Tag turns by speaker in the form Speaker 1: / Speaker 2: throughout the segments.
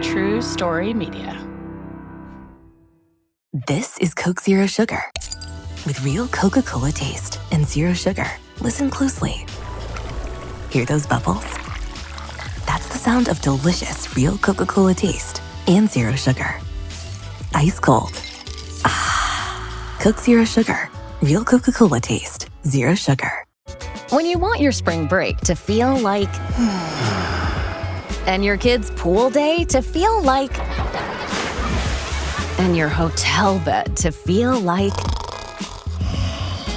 Speaker 1: True Story Media.
Speaker 2: This is Coke Zero Sugar. With real Coca-Cola taste and zero sugar. Listen closely. Hear those bubbles? That's the sound of delicious real Coca-Cola taste and zero sugar. Ice cold. Ah. Coke Zero Sugar. Real Coca-Cola taste. Zero sugar.
Speaker 3: When you want your spring break to feel like... and your kids' pool day to feel like... and your hotel bed to feel like...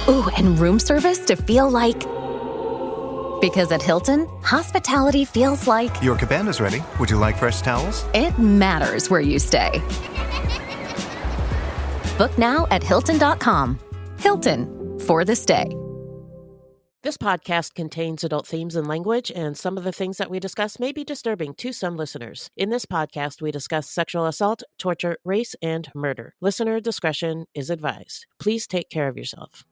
Speaker 3: ooh, and room service to feel like... because at Hilton, hospitality feels like...
Speaker 4: Your cabana's ready. Would you like fresh towels?
Speaker 3: it matters where you stay. Book now at Hilton.com. Hilton, for the stay.
Speaker 5: This podcast contains adult themes and language, and some of the things that we discuss may be disturbing to some listeners. In this podcast, we discuss sexual assault, torture, race, and murder. Listener discretion is advised. Please take care of yourself.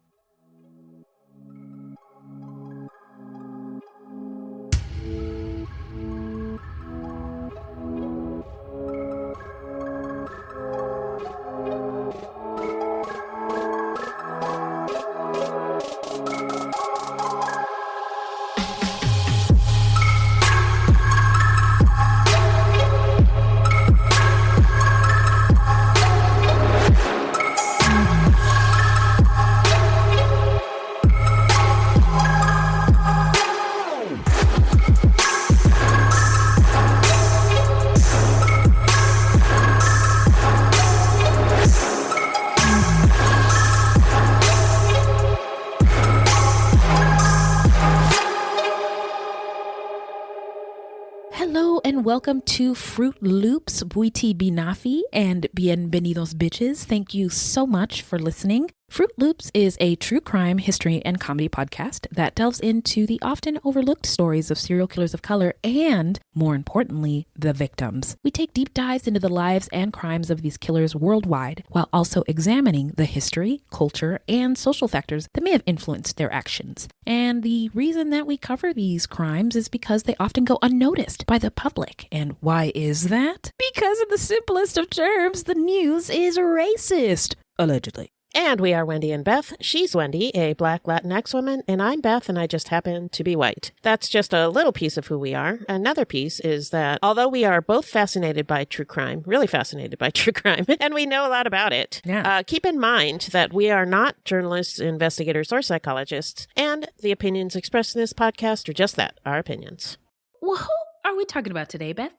Speaker 6: Welcome to Fruitloops, Buiti Binafi, and Bienvenidos Bitches. Thank you so much for listening. Fruitloops is a true crime, history, and comedy podcast that delves into the often overlooked stories of serial killers of color and, more importantly, the victims. We take deep dives into the lives and crimes of these killers worldwide, while also examining the history, culture, and social factors that may have influenced their actions. And the reason that we cover these crimes is because they often go unnoticed by the public. And why is that? Because in the simplest of terms, the news is racist. Allegedly.
Speaker 5: And we are Wendy and Beth. She's Wendy, a Black Latinx woman, and I'm Beth, and I just happen to be white. That's just a little piece of who we are. Another piece is that although we are both fascinated by true crime, really fascinated by true crime, and we know a lot about it, keep in mind that we are not journalists, investigators, or psychologists, and the opinions expressed in this podcast are just that, our opinions.
Speaker 6: Well, who are we talking about today, Beth?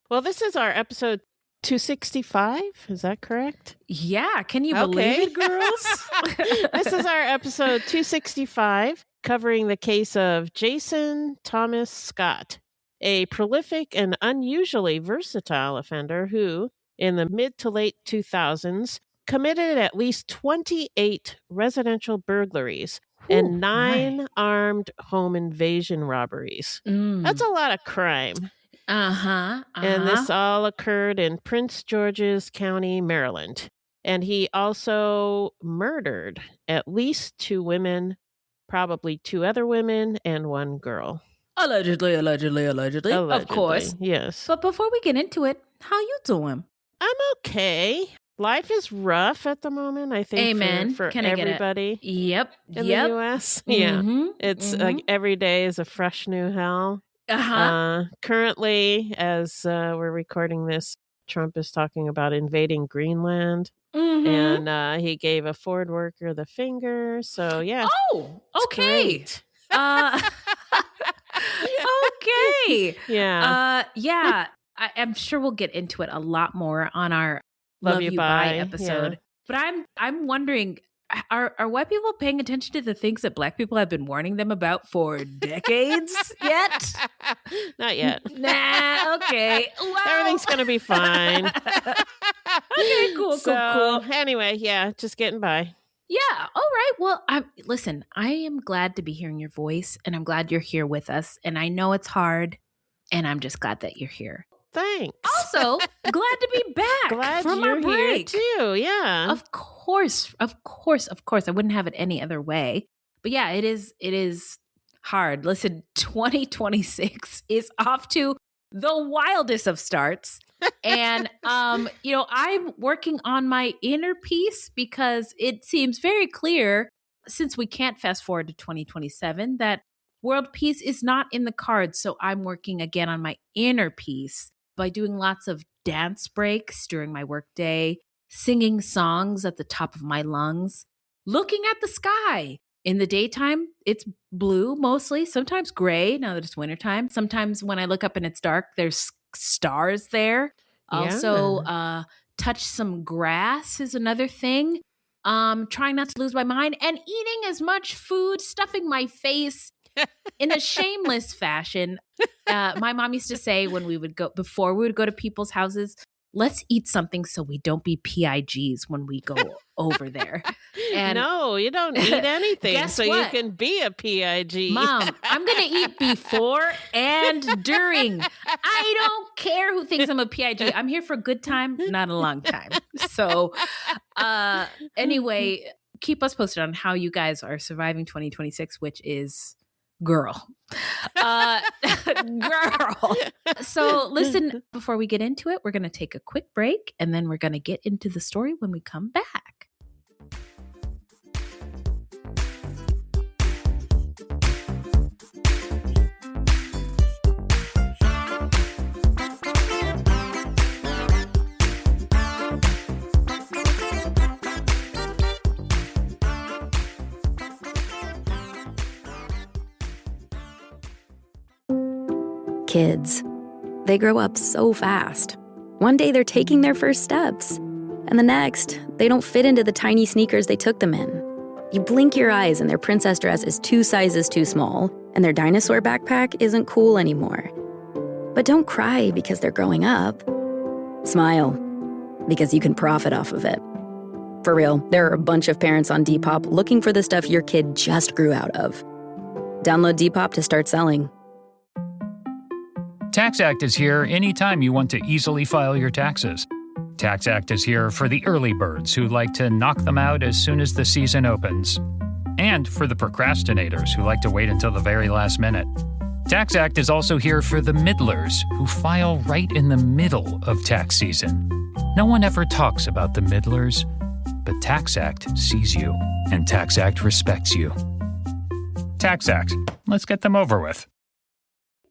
Speaker 5: Well, this is our episode 265, is that correct?
Speaker 6: Yeah, can you believe it, girls?
Speaker 5: This is our episode 265, covering the case of Jason Thomas Scott, a prolific and unusually versatile offender who, in the mid to late 2000s, committed at least 28 residential burglaries and 9 armed home invasion robberies. That's a lot of crime. And this all occurred in Prince George's County, Maryland. And he also murdered at least 2 women, probably 2 other women, and 1 girl.
Speaker 6: Allegedly. Of course.
Speaker 5: Yes.
Speaker 6: But before we get into it, how you doing?
Speaker 5: I'm okay. Life is rough at the moment, I think.
Speaker 6: Amen.
Speaker 5: For
Speaker 6: Can
Speaker 5: everybody.
Speaker 6: I get it? Yep.
Speaker 5: In the U.S. Yeah. It's like every day is a fresh new hell. Currently, as we're recording this, Trump is talking about invading Greenland, and he gave a Ford worker the finger. So yeah.
Speaker 6: Oh, okay. Okay.
Speaker 5: Yeah.
Speaker 6: Yeah. I'm sure we'll get into it a lot more on our Love You Bye episode. Yeah. But I'm wondering, are white people paying attention to the things that Black people have been warning them about for decades yet?
Speaker 5: Not yet.
Speaker 6: Nah, okay. Well.
Speaker 5: Everything's going to be fine.
Speaker 6: Okay, cool.
Speaker 5: Anyway, yeah, just getting by.
Speaker 6: Yeah, all right. Well, listen, I am glad to be hearing your voice, and I'm glad you're here with us. And I know it's hard, and I'm just glad that you're here.
Speaker 5: Thanks.
Speaker 6: Also, glad to be back from our break.
Speaker 5: Here too, yeah.
Speaker 6: Of course. I wouldn't have it any other way. But yeah, it is hard. Listen, 2026 is off to the wildest of starts. And, I'm working on my inner peace because it seems very clear, since we can't fast forward to 2027, that world peace is not in the cards. So I'm working again on my inner peace by doing lots of dance breaks during my workday, singing songs at the top of my lungs, looking at the sky. In the daytime, it's blue mostly, sometimes gray now that it's wintertime. Sometimes when I look up and it's dark, there's stars there.
Speaker 5: Yeah.
Speaker 6: Also, touch some grass is another thing. Trying not to lose my mind and eating as much food, stuffing my face in a shameless fashion. My mom used to say before we would go to people's houses, let's eat something so we don't be PIGs when we go over there. And
Speaker 5: no, you don't eat anything
Speaker 6: guess
Speaker 5: so
Speaker 6: what?
Speaker 5: you can be a PIG.
Speaker 6: Mom, I'm going to eat before and during. I don't care who thinks I'm a PIG. I'm here for a good time, not a long time. So anyway, keep us posted on how you guys are surviving 2026, which is girl. Girl. So listen, before we get into it, we're going to take a quick break and then we're going to get into the story when we come back.
Speaker 7: Kids. They grow up so fast. One day they're taking their first steps, and the next, they don't fit into the tiny sneakers they took them in. You blink your eyes and their princess dress is 2 sizes too small, and their dinosaur backpack isn't cool anymore. But don't cry because they're growing up. Smile, because you can profit off of it. For real, there are a bunch of parents on Depop looking for the stuff your kid just grew out of. Download Depop to start selling.
Speaker 8: TaxAct is here anytime you want to easily file your taxes. TaxAct is here for the early birds who like to knock them out as soon as the season opens. And for the procrastinators who like to wait until the very last minute. TaxAct is also here for the middlers who file right in the middle of tax season. No one ever talks about the middlers, but TaxAct sees you, and TaxAct respects you. TaxAct, let's get them over with.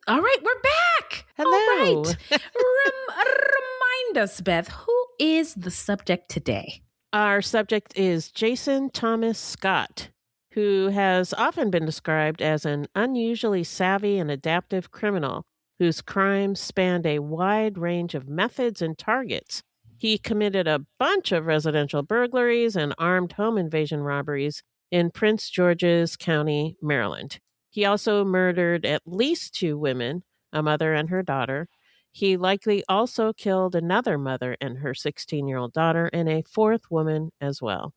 Speaker 6: All right, we're back.
Speaker 5: Hello.
Speaker 6: All right. Remind us, Beth, who is the subject today?
Speaker 5: Our subject is Jason Thomas Scott, who has often been described as an unusually savvy and adaptive criminal whose crimes spanned a wide range of methods and targets. He committed a bunch of residential burglaries and armed home invasion robberies in Prince George's County, Maryland. He also murdered at least 2 women, a mother and her daughter. He likely also killed another mother and her 16-year-old daughter and a 4th woman as well.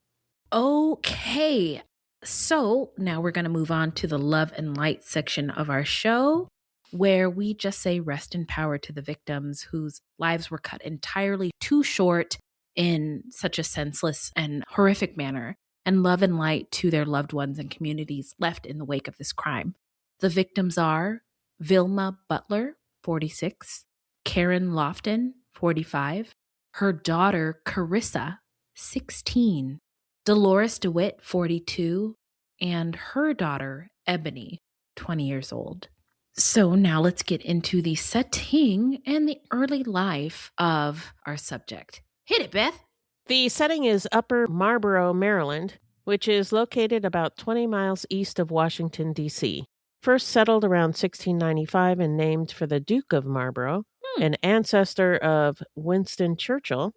Speaker 6: Okay, so now we're going to move on to the love and light section of our show, where we just say rest in power to the victims whose lives were cut entirely too short in such a senseless and horrific manner, and love and light to their loved ones and communities left in the wake of this crime. The victims are Vilma Butler, 46, Karen Lofton, 45, her daughter Carissa, 16, Dolores DeWitt, 42, and her daughter Ebony, 20 years old. So now let's get into the setting and the early life of our subject. Hit it, Beth.
Speaker 5: The setting is Upper Marlboro, Maryland, which is located about 20 miles east of Washington, D.C. First settled around 1695 and named for the Duke of Marlborough, an ancestor of Winston Churchill.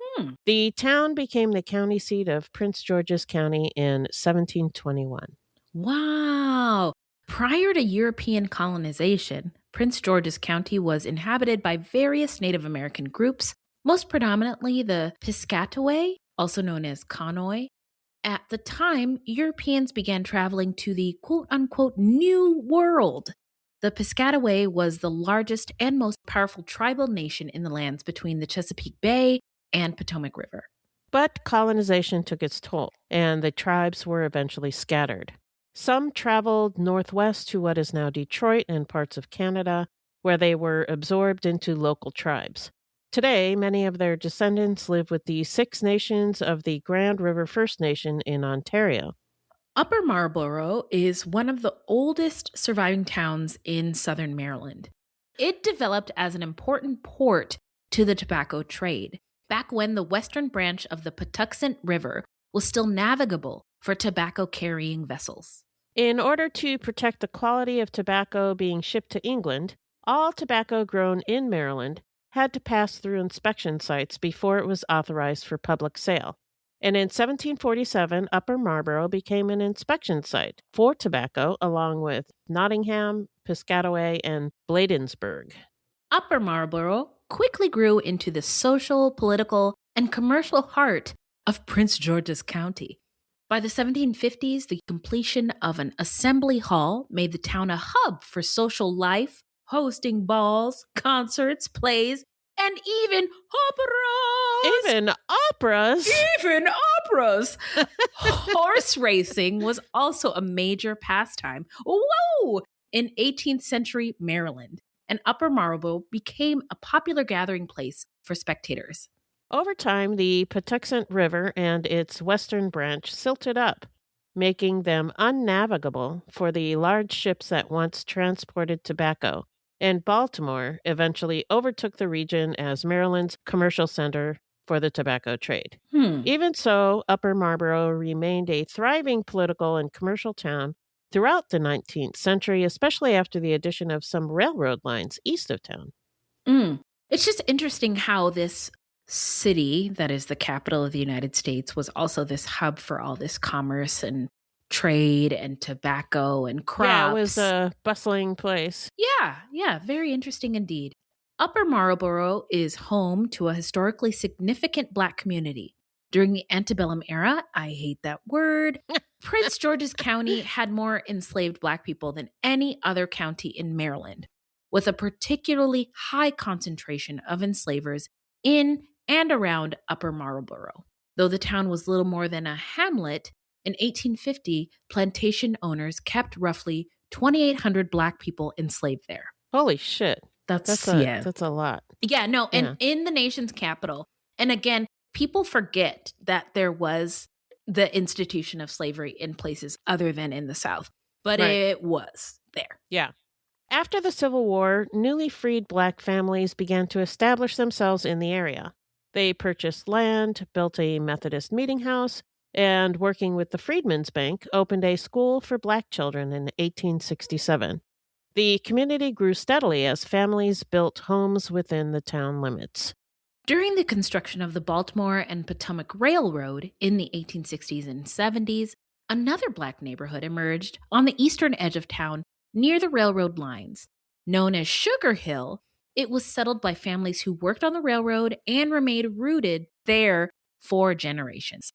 Speaker 5: The town became the county seat of Prince George's County in 1721.
Speaker 6: Wow. Prior to European colonization, Prince George's County was inhabited by various Native American groups, most predominantly the Piscataway, also known as Conoy. At the time, Europeans began traveling to the quote-unquote New World. The Piscataway was the largest and most powerful tribal nation in the lands between the Chesapeake Bay and Potomac River.
Speaker 5: But colonization took its toll, and the tribes were eventually scattered. Some traveled northwest to what is now Detroit and parts of Canada, where they were absorbed into local tribes. Today, many of their descendants live with the Six Nations of the Grand River First Nation in Ontario.
Speaker 6: Upper Marlboro is one of the oldest surviving towns in southern Maryland. It developed as an important port to the tobacco trade, back when the western branch of the Patuxent River was still navigable for tobacco-carrying vessels.
Speaker 5: In order to protect the quality of tobacco being shipped to England, all tobacco grown in Maryland had to pass through inspection sites before it was authorized for public sale. And in 1747, Upper Marlboro became an inspection site for tobacco, along with Nottingham, Piscataway, and Bladensburg.
Speaker 6: Upper Marlboro quickly grew into the social, political, and commercial heart of Prince George's County. By the 1750s, the completion of an assembly hall made the town a hub for social life, hosting balls, concerts, plays, and even operas. Even operas! Horse racing was also a major pastime. Whoa! In 18th century Maryland, and Upper Marlboro became a popular gathering place for spectators.
Speaker 5: Over time, the Patuxent River and its western branch silted up, making them unnavigable for the large ships that once transported tobacco, and Baltimore eventually overtook the region as Maryland's commercial center for the tobacco trade. Even so, Upper Marlboro remained a thriving political and commercial town throughout the 19th century, especially after the addition of some railroad lines east of town.
Speaker 6: It's just interesting how this city, that is the capital of the United States, was also this hub for all this commerce and trade and tobacco and crops.
Speaker 5: Yeah, it was a bustling place.
Speaker 6: Yeah, very interesting indeed. Upper Marlboro is home to a historically significant Black community. During the antebellum era, I hate that word, Prince George's County had more enslaved Black people than any other county in Maryland, with a particularly high concentration of enslavers in and around Upper Marlboro. Though the town was little more than a hamlet, in 1850, plantation owners kept roughly 2,800 Black people enslaved there.
Speaker 5: Holy shit. That's a lot.
Speaker 6: Yeah, no, and in the nation's capital. And again, people forget that there was the institution of slavery in places other than in the South, but it was there.
Speaker 5: Yeah. After the Civil War, newly freed Black families began to establish themselves in the area. They purchased land, built a Methodist meeting house, and working with the Freedmen's Bank, opened a school for Black children in 1867. The community grew steadily as families built homes within the town limits.
Speaker 6: During the construction of the Baltimore and Potomac Railroad in the 1860s and 70s, another Black neighborhood emerged on the eastern edge of town near the railroad lines. Known as Sugar Hill, it was settled by families who worked on the railroad and remained rooted there for generations.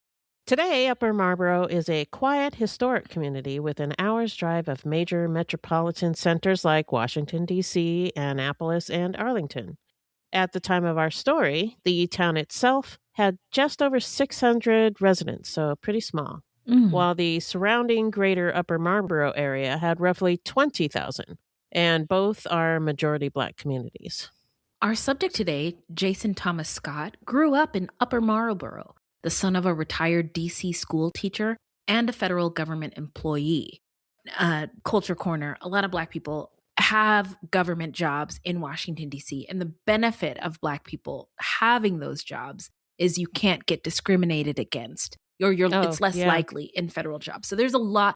Speaker 5: Today, Upper Marlboro is a quiet, historic community with an hour's drive of major metropolitan centers like Washington, D.C., Annapolis, and Arlington. At the time of our story, the town itself had just over 600 residents, so pretty small, while the surrounding greater Upper Marlboro area had roughly 20,000, and both are majority Black communities.
Speaker 6: Our subject today, Jason Thomas Scott, grew up in Upper Marlboro, the son of a retired D.C. school teacher and a federal government employee. Culture Corner, a lot of Black people have government jobs in Washington, D.C., and the benefit of Black people having those jobs is you can't get discriminated against, or it's less likely in federal jobs. So there's a lot,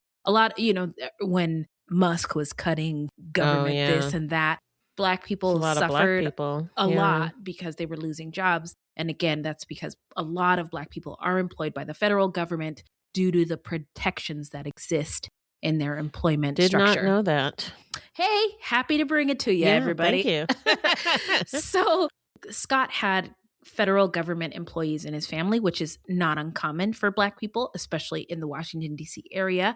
Speaker 6: when Musk was cutting government this and that, Black people suffered a lot because they were losing jobs. And again, that's because a lot of Black people are employed by the federal government due to the protections that exist in their employment structure.
Speaker 5: Did not know that.
Speaker 6: Hey, happy to bring it to you, everybody.
Speaker 5: Thank you.
Speaker 6: So Scott had federal government employees in his family, which is not uncommon for Black people, especially in the Washington, D.C. area.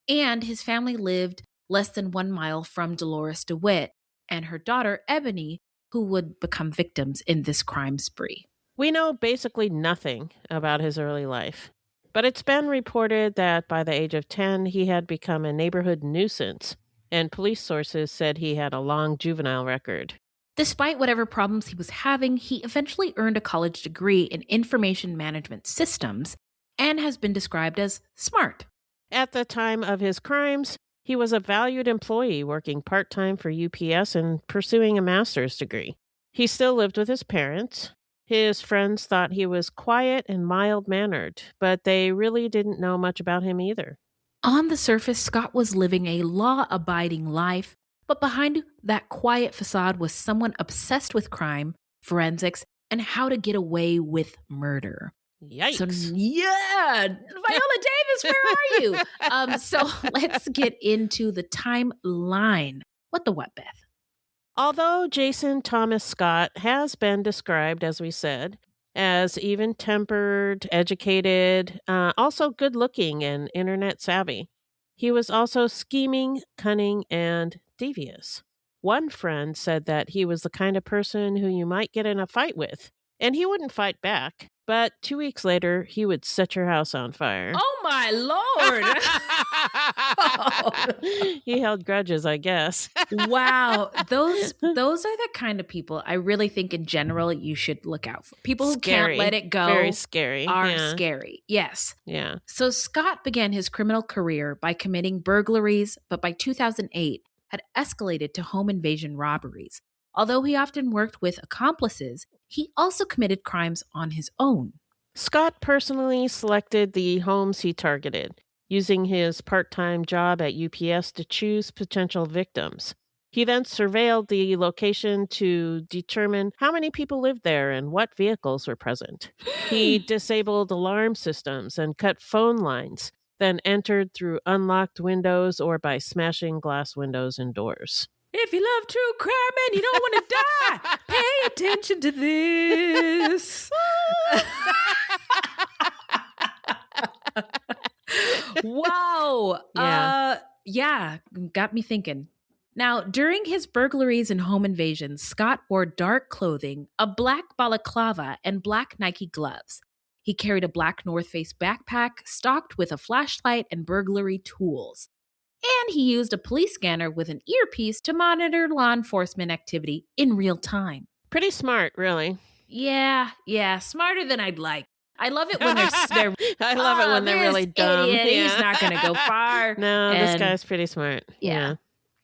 Speaker 6: And his family lived less than 1 mile from Dolores DeWitt and her daughter, Ebony, who would become victims in this crime spree.
Speaker 5: We know basically nothing about his early life. But it's been reported that by the age of 10, he had become a neighborhood nuisance, and police sources said he had a long juvenile record.
Speaker 6: Despite whatever problems he was having, he eventually earned a college degree in information management systems and has been described as smart.
Speaker 5: At the time of his crimes, he was a valued employee working part-time for UPS and pursuing a master's degree. He still lived with his parents. His friends thought he was quiet and mild-mannered, but they really didn't know much about him either.
Speaker 6: On the surface, Scott was living a law-abiding life, but behind that quiet facade was someone obsessed with crime, forensics, and how to get away with murder.
Speaker 5: Yikes.
Speaker 6: So, yeah, Viola Davis, where are you? So let's get into the timeline. What the what, Beth?
Speaker 5: Although Jason Thomas Scott has been described, as we said, as even-tempered, educated, also good-looking and internet savvy, he was also scheming, cunning, and devious. One friend said that he was the kind of person who you might get in a fight with, and he wouldn't fight back. But 2 weeks later, he would set your house on fire.
Speaker 6: Oh, my Lord.
Speaker 5: He held grudges, I guess.
Speaker 6: Wow. Those are the kind of people I really think in general you should look out for. People who
Speaker 5: Scary.
Speaker 6: can't let it go.
Speaker 5: Very scary.
Speaker 6: Are
Speaker 5: Yeah.
Speaker 6: scary. Yes.
Speaker 5: Yeah.
Speaker 6: So Scott began his criminal career by committing burglaries, but by 2008 had escalated to home invasion robberies. Although he often worked with accomplices, he also committed crimes on his own.
Speaker 5: Scott personally selected the homes he targeted, using his part-time job at UPS to choose potential victims. He then surveilled the location to determine how many people lived there and what vehicles were present. He disabled alarm systems and cut phone lines, then entered through unlocked windows or by smashing glass windows and doors.
Speaker 6: If you love true crime and you don't want to die, pay attention to this. Wow. Yeah, got me thinking. Now, during his burglaries and home invasions, Scott wore dark clothing, a black balaclava, and black Nike gloves. He carried a black North Face backpack stocked with a flashlight and burglary tools. And he used a police scanner with an earpiece to monitor law enforcement activity in real time.
Speaker 5: Pretty smart, really.
Speaker 6: Yeah, smarter than I'd like. I love it when they're
Speaker 5: I love it when they're really dumb.
Speaker 6: Idiot. He's not going to go far.
Speaker 5: No, this guy's pretty smart.
Speaker 6: Yeah.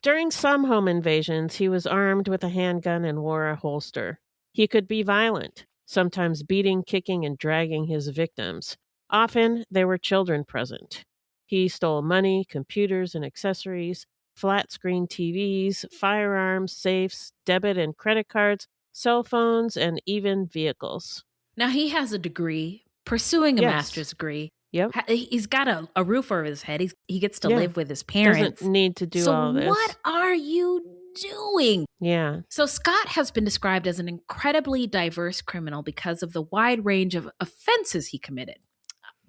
Speaker 5: During some home invasions, he was armed with a handgun and wore a holster. He could be violent, sometimes beating, kicking, and dragging his victims. Often, there were children present. He stole money, computers and accessories, flat-screen TVs, firearms, safes, debit and credit cards, cell phones, and even vehicles.
Speaker 6: Now, he has a degree, pursuing a master's degree.
Speaker 5: Yep.
Speaker 6: He's got a roof over his head. He gets to live with his parents.
Speaker 5: Doesn't need to do all this.
Speaker 6: So what are you doing?
Speaker 5: Yeah.
Speaker 6: So Scott has been described as an incredibly diverse criminal because of the wide range of offenses he committed.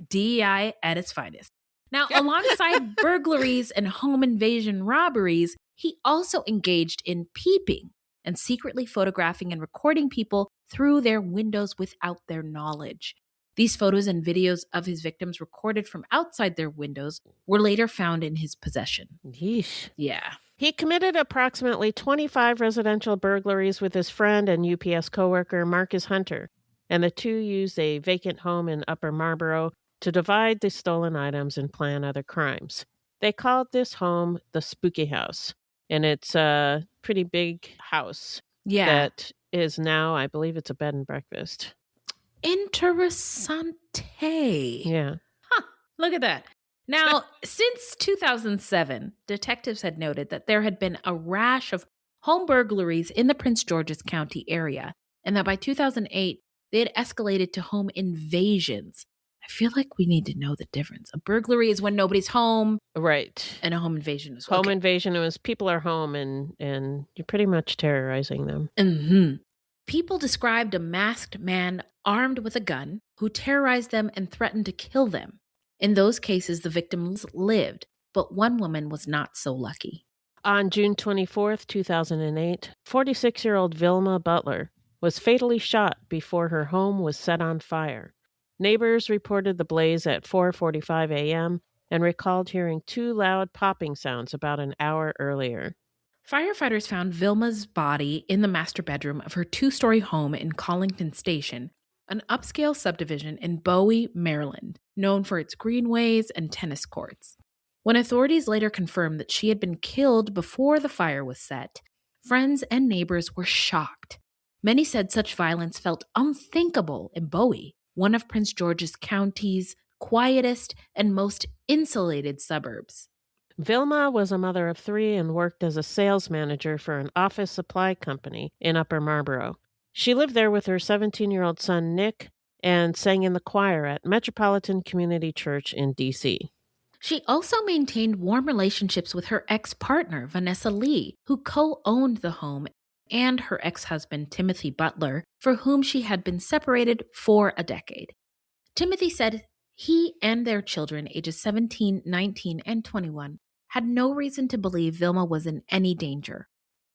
Speaker 6: DEI at its finest. Now, alongside burglaries and home invasion robberies, he also engaged in peeping and secretly photographing and recording people through their windows without their knowledge. These photos and videos of his victims recorded from outside their windows were later found in his possession.
Speaker 5: Yeesh.
Speaker 6: Yeah.
Speaker 5: He committed approximately 25 residential burglaries with his friend and UPS coworker Marcus Hunter, and the two used a vacant home in Upper Marlboro to divide the stolen items and plan other crimes. They called this home the Spooky House, and it's a pretty big house that is now, I believe it's a bed and breakfast.
Speaker 6: Interessante.
Speaker 5: Yeah.
Speaker 6: Huh, look at that. Now, since 2007, detectives had noted that there had been a rash of home burglaries in the Prince George's County area, and that by 2008, they had escalated to home invasions. I feel like we need to know the difference. A burglary is when nobody's home.
Speaker 5: Right.
Speaker 6: And a home invasion is
Speaker 5: home invasion is people are home and you're pretty much terrorizing them.
Speaker 6: Mm-hmm. People described a masked man armed with a gun who terrorized them and threatened to kill them. In those cases, the victims lived, but one woman was not so lucky.
Speaker 5: On June 24th, 2008, 46-year-old Vilma Butler was fatally shot before her home was set on fire. Neighbors reported the blaze at 4:45 a.m. and recalled hearing 2 loud popping sounds about an hour earlier.
Speaker 6: Firefighters found Vilma's body in the master bedroom of her 2-story home in Collington Station, an upscale subdivision in Bowie, Maryland, known for its greenways and tennis courts. When authorities later confirmed that she had been killed before the fire was set, friends and neighbors were shocked. Many said such violence felt unthinkable in Bowie, one of Prince George's County's quietest and most insulated suburbs.
Speaker 5: Vilma was a mother of 3 and worked as a sales manager for an office supply company in Upper Marlboro. She lived there with her 17-year-old son, Nick, and sang in the choir at Metropolitan Community Church in D.C.
Speaker 6: She also maintained warm relationships with her ex-partner, Vanessa Lee, who co-owned the home, and her ex-husband, Timothy Butler, for whom she had been separated for a decade. Timothy said he and their children, ages 17, 19, and 21, had no reason to believe Vilma was in any danger.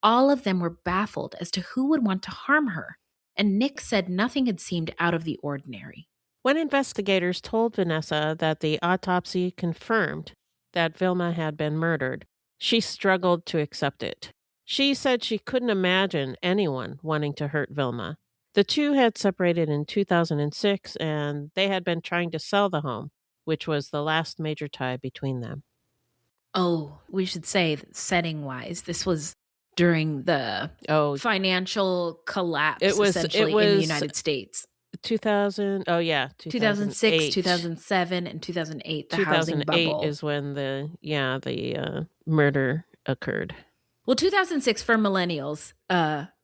Speaker 6: All of them were baffled as to who would want to harm her, and Nick said nothing had seemed out of the ordinary.
Speaker 5: When investigators told Vanessa that the autopsy confirmed that Vilma had been murdered, she struggled to accept it. She said she couldn't imagine anyone wanting to hurt Vilma. The two had separated in 2006, and they had been trying to sell the home, which was the last major tie between them.
Speaker 6: Oh, we should say that setting-wise, this was during the financial collapse, essentially, in the United States.
Speaker 5: 2006,
Speaker 6: 2007, and 2008, the housing bubble.
Speaker 5: 2008 is when the murder occurred.
Speaker 6: Well, 2006 for millennials,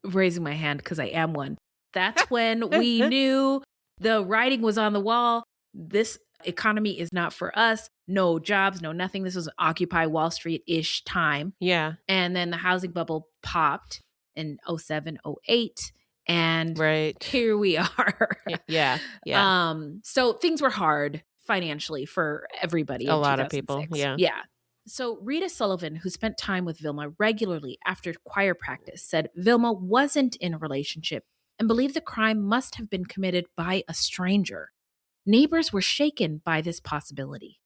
Speaker 6: raising my hand because I am one, that's when we knew the writing was on the wall. This economy is not for us. No jobs, no nothing. This was an Occupy Wall Street-ish time.
Speaker 5: Yeah.
Speaker 6: And then the housing bubble popped in 07, 08. And here we are.
Speaker 5: Yeah.
Speaker 6: So things were hard financially for everybody.
Speaker 5: A lot of people. Yeah.
Speaker 6: So Rita Sullivan, who spent time with Vilma regularly after choir practice, said Vilma wasn't in a relationship and believed the crime must have been committed by a stranger. Neighbors were shaken by this possibility.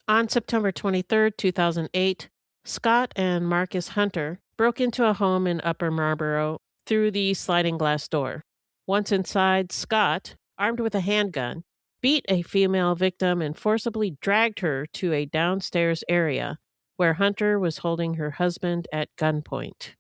Speaker 5: On September 23, 2008, Scott and Marcus Hunter broke into a home in Upper Marlboro through the sliding glass door. Once inside, Scott, armed with a handgun, beat a female victim and forcibly dragged her to a downstairs area where Hunter was holding her husband at gunpoint.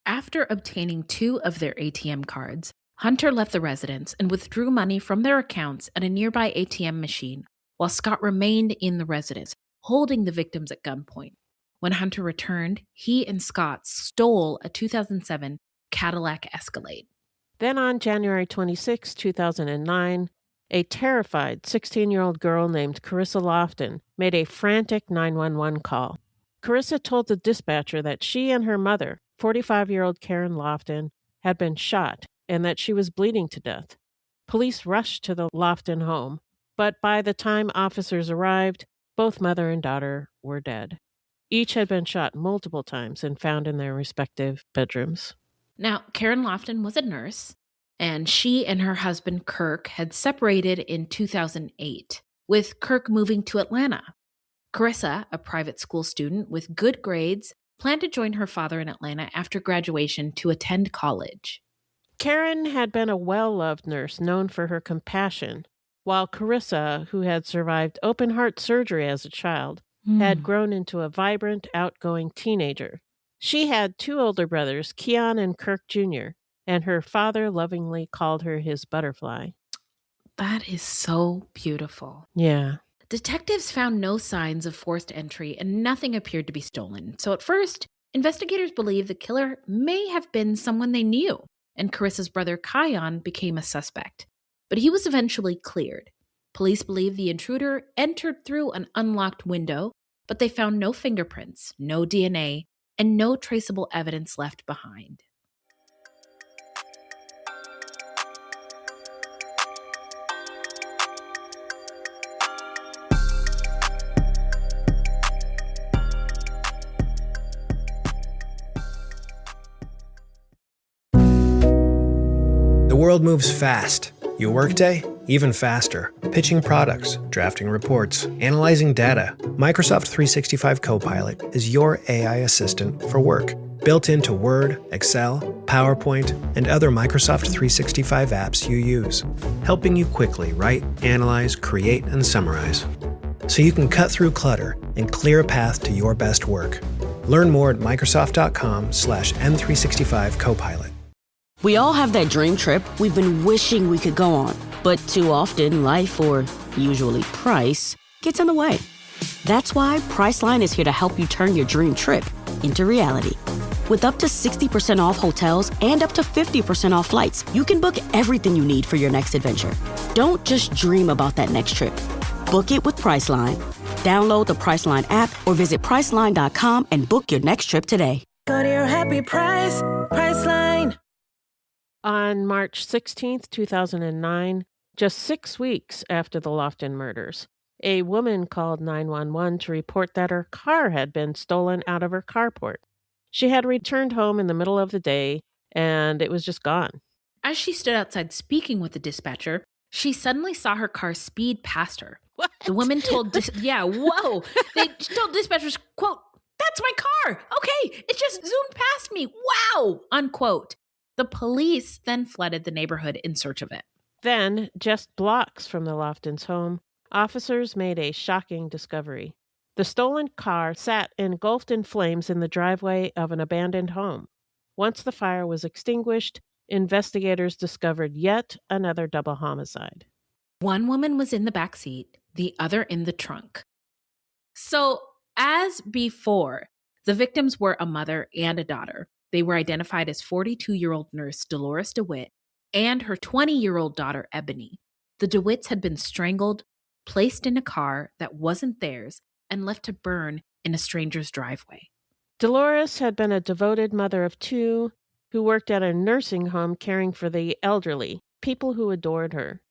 Speaker 6: After obtaining 2 of their ATM cards, Hunter left the residence and withdrew money from their accounts at a nearby ATM machine, while Scott remained in the residence, holding the victims at gunpoint. When Hunter returned, he and Scott stole a 2007 Cadillac Escalade.
Speaker 5: Then on January 26, 2009, a terrified 16-year-old girl named Carissa Lofton made a frantic 911 call. Carissa told the dispatcher that she and her mother, 45-year-old Karen Lofton, had been shot and that she was bleeding to death. Police rushed to the Lofton home, but by the time officers arrived, both mother and daughter were dead. Each had been shot multiple times and found in their respective bedrooms.
Speaker 6: Now, Karen Lofton was a nurse, and she and her husband, Kirk, had separated in 2008, with Kirk moving to Atlanta. Carissa, a private school student with good grades, planned to join her father in Atlanta after graduation to attend college.
Speaker 5: Karen had been a well-loved nurse known for her compassion, while Carissa, who had survived open-heart surgery as a child, had grown into a vibrant, outgoing teenager. She had 2 older brothers, Keon and Kirk Jr., and her father lovingly called her his butterfly.
Speaker 6: That is so beautiful.
Speaker 5: Yeah.
Speaker 6: Detectives found no signs of forced entry and nothing appeared to be stolen. So at first, investigators believed the killer may have been someone they knew, and Carissa's brother Kion became a suspect. But he was eventually cleared. Police believe the intruder entered through an unlocked window, but they found no fingerprints, no DNA, and no traceable evidence left behind.
Speaker 9: The world moves fast. Your workday even faster. Pitching products, drafting reports, analyzing data. Microsoft 365 Copilot is your AI assistant for work. Built into Word, Excel, PowerPoint, and other Microsoft 365 apps you use. Helping you quickly write, analyze, create, and summarize. So you can cut through clutter and clear a path to your best work. Learn more at Microsoft.com/M365 Copilot.
Speaker 10: We all have that dream trip we've been wishing we could go on, but too often life, or usually price, gets in the way. That's why Priceline is here to help you turn your dream trip into reality. With up to 60% off hotels and up to 50% off flights, you can book everything you need for your next adventure. Don't just dream about that next trip. Book it with Priceline. Download the Priceline app or visit Priceline.com and book your next trip today.
Speaker 11: Go to your happy price, Priceline.
Speaker 5: On March 16th, 2009, just 6 weeks after the Lofton murders, a woman called 911 to report that her car had been stolen out of her carport. She had returned home in the middle of the day, and it was just gone.
Speaker 6: As she stood outside speaking with the dispatcher, she suddenly saw her car speed past her.
Speaker 5: What?
Speaker 6: The woman told, They told dispatchers, quote, "That's my car. Okay, it just zoomed past me. Wow," unquote. The police then flooded the neighborhood in search of it.
Speaker 5: Then, just blocks from the Loftons' home, officers made a shocking discovery. The stolen car sat engulfed in flames in the driveway of an abandoned home. Once the fire was extinguished, investigators discovered yet another double homicide.
Speaker 6: One woman was in the back seat, the other in the trunk. So, as before, the victims were a mother and a daughter. They were identified as 42-year-old nurse Dolores DeWitt and her 20-year-old daughter, Ebony. The DeWitts had been strangled, placed in a car that wasn't theirs, and left to burn in a stranger's driveway.
Speaker 5: Dolores had been a devoted mother of two who worked at a nursing home caring for the elderly, people who adored her.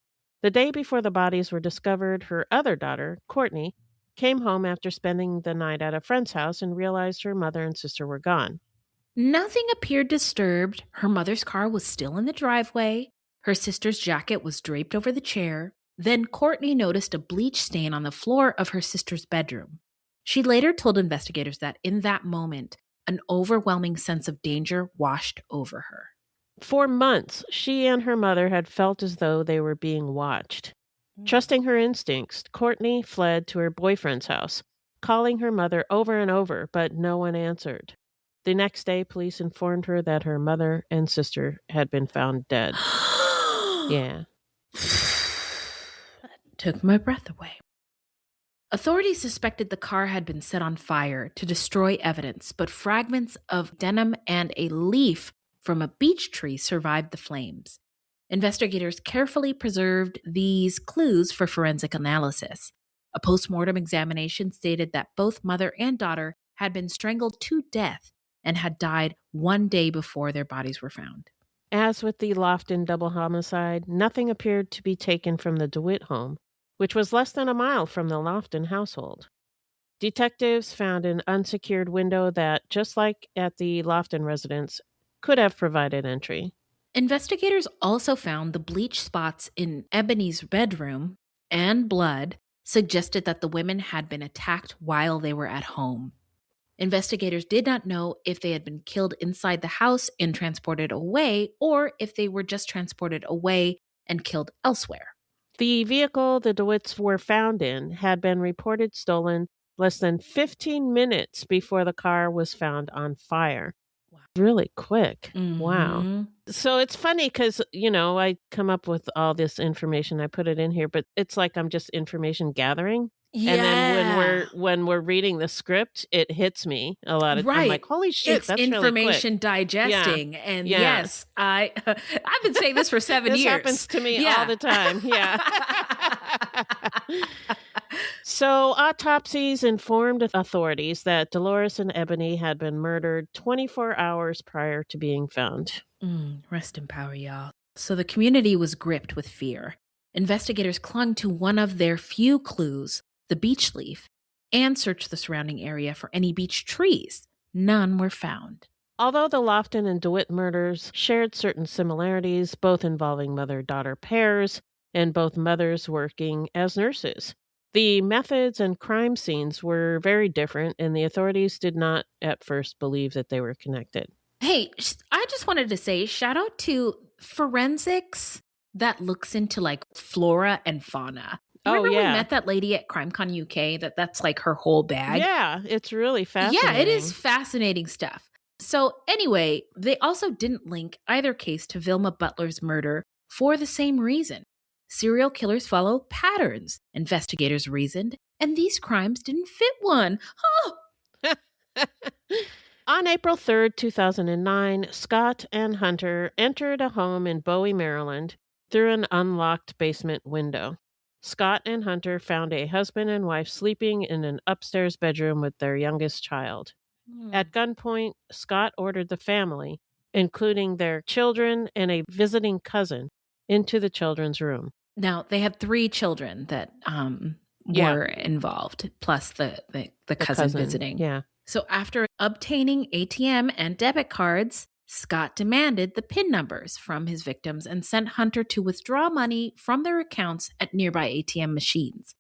Speaker 5: The day before the bodies were discovered, her other daughter, Courtney, came home after spending the night at a friend's house and realized her mother and sister were gone.
Speaker 6: Nothing appeared disturbed. Her mother's car was still in the driveway. Her sister's jacket was draped over the chair. Then Courtney noticed a bleach stain on the floor of her sister's bedroom. She later told investigators that in that moment, an overwhelming sense of danger washed over her.
Speaker 5: For months, she and her mother had felt as though they were being watched. Trusting her instincts, Courtney fled to her boyfriend's house, calling her mother over and over, but no one answered. The next day, police informed her that her mother and sister had been found dead. Yeah.
Speaker 6: That took my breath away. Authorities suspected the car had been set on fire to destroy evidence, but fragments of denim and a leaf from a beech tree survived the flames. Investigators carefully preserved these clues for forensic analysis. A post-mortem examination stated that both mother and daughter had been strangled to death and had died 1 day before their bodies were found.
Speaker 5: As with the Lofton double homicide, nothing appeared to be taken from the DeWitt home, which was less than a mile from the Lofton household. Detectives found an unsecured window that, just like at the Lofton residence, could have provided entry.
Speaker 6: Investigators also found the bleach spots in Ebony's bedroom and blood suggested that the women had been attacked while they were at home. Investigators did not know if they had been killed inside the house and transported away, or if they were just transported away and killed elsewhere.
Speaker 5: The vehicle the DeWitts were found in had been reported stolen less than 15 minutes before the car was found on fire. Wow. Really quick.
Speaker 6: Mm-hmm.
Speaker 5: Wow. So it's funny because, I come up with all this information. I put it in here, but it's like I'm just information gathering.
Speaker 6: Yeah.
Speaker 5: And then when we're reading the script, it hits me a lot of times. I'm like, holy shit,
Speaker 6: it's
Speaker 5: that's
Speaker 6: information
Speaker 5: really quick.
Speaker 6: digesting. Yeah. And yes, I've been saying this for 7 years.
Speaker 5: This happens to me all the time. Yeah. So autopsies informed authorities that Dolores and Ebony had been murdered 24 hours prior to being found.
Speaker 6: Rest in power, y'all. So the community was gripped with fear. Investigators clung to one of their few clues, the beech leaf, and searched the surrounding area for any beech trees. None were found.
Speaker 5: Although the Lofton and DeWitt murders shared certain similarities, both involving mother-daughter pairs and both mothers working as nurses. The methods and crime scenes were very different, and the authorities did not at first believe that they were connected.
Speaker 6: Hey, I just wanted to say shout out to forensics that looks into like flora and fauna. Remember we met that lady at CrimeCon UK that's like her whole bag?
Speaker 5: Yeah, it's really fascinating.
Speaker 6: Yeah, it is fascinating stuff. So anyway, they also didn't link either case to Vilma Butler's murder for the same reason. Serial killers follow patterns, investigators reasoned, and these crimes didn't fit one. Oh.
Speaker 5: On April 3rd, 2009, Scott and Hunter entered a home in Bowie, Maryland, through an unlocked basement window. Scott and Hunter found a husband and wife sleeping in an upstairs bedroom with their youngest child. At gunpoint, Scott ordered the family, including their children and a visiting cousin, into the children's room.
Speaker 6: Now, they had 3 children that were involved, plus the cousin visiting.
Speaker 5: Yeah.
Speaker 6: So after obtaining ATM and debit cards, Scott demanded the PIN numbers from his victims and sent Hunter to withdraw money from their accounts at nearby ATM machines.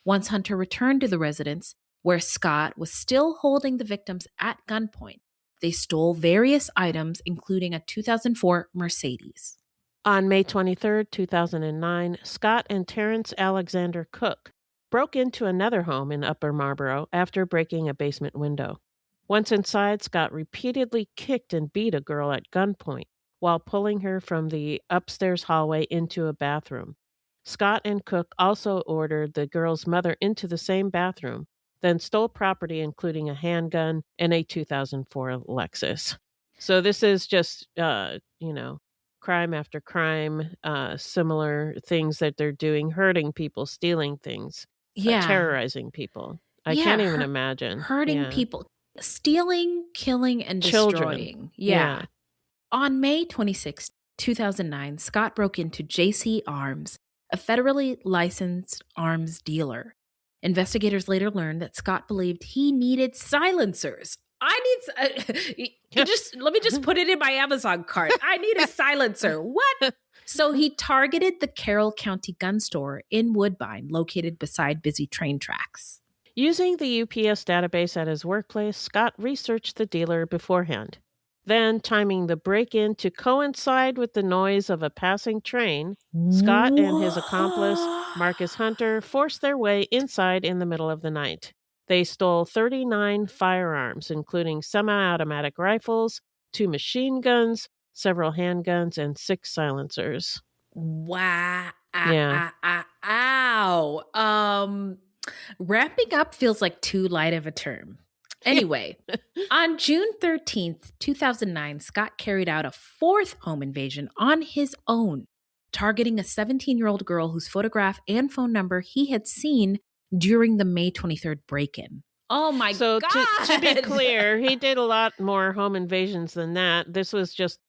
Speaker 6: Once Hunter returned to the residence, where Scott was still holding the victims at gunpoint, they stole various items, including a 2004 Mercedes.
Speaker 5: On May 23, 2009, Scott and Terrence Alexander Cook broke into another home in Upper Marlboro after breaking a basement window. Once inside, Scott repeatedly kicked and beat a girl at gunpoint while pulling her from the upstairs hallway into a bathroom. Scott and Cook also ordered the girl's mother into the same bathroom, then stole property including a handgun and a 2004 Lexus. So this is just, crime after crime, similar things that they're doing, hurting people, stealing things, terrorizing people. I can't even imagine.
Speaker 6: Hurting people, stealing, killing, and destroying.
Speaker 5: Children.
Speaker 6: Yeah. On May 26, 2009, Scott broke into JC Arms, a federally licensed arms dealer. Investigators later learned that Scott believed he needed silencers. Let me just put it in my Amazon cart. I need a silencer. What? So he targeted the Carroll County gun store in Woodbine, located beside busy train tracks.
Speaker 5: Using the UPS database at his workplace, Scott researched the dealer beforehand. Then, timing the break-in to coincide with the noise of a passing train, Scott and his accomplice, Marcus Hunter, forced their way inside in the middle of the night. They stole 39 firearms, including semi-automatic rifles, 2 machine guns, several handguns, and 6 silencers.
Speaker 6: Wow.
Speaker 5: Yeah.
Speaker 6: Ow. Ramping up feels like too light of a term. Anyway, on June 13th, 2009, Scott carried out a 4th home invasion on his own, targeting a 17-year-old girl whose photograph and phone number he had seen during the May 23rd break-in. Oh my God.
Speaker 5: So to be clear, he did a lot more home invasions than that. This was just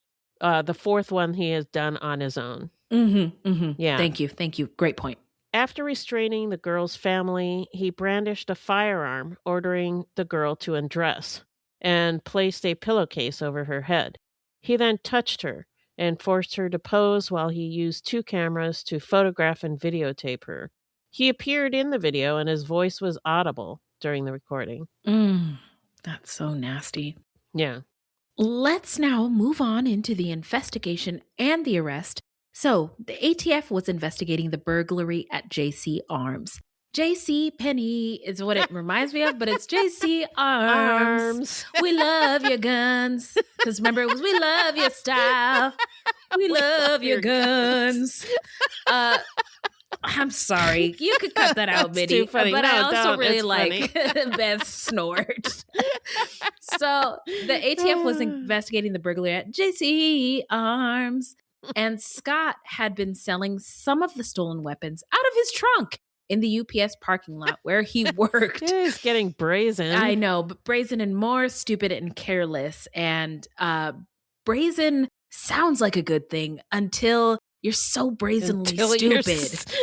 Speaker 5: the 4th one he has done on his own. Yeah.
Speaker 6: Thank you. Great point.
Speaker 5: After restraining the girl's family, he brandished a firearm, ordering the girl to undress, and placed a pillowcase over her head. He then touched her and forced her to pose while he used 2 cameras to photograph and videotape her. He appeared in the video and his voice was audible during the recording.
Speaker 6: That's so nasty.
Speaker 5: Yeah.
Speaker 6: Let's now move on into the investigation and the arrest. So, the ATF was investigating the burglary at JC Arms. JC Penney is what it reminds me of, but it's JC Arms. We love your guns. Because remember, it was we love your style. We love your guns. I'm sorry. You could cut that out, Minnie. But no, I also really like Beth's snort. So, the ATF was investigating the burglary at JC Arms. And Scott had been selling some of the stolen weapons out of his trunk in the UPS parking lot where he worked.
Speaker 5: He's getting brazen.
Speaker 6: I know, but brazen and more stupid and careless. And brazen sounds like a good thing until you're so brazenly stupid.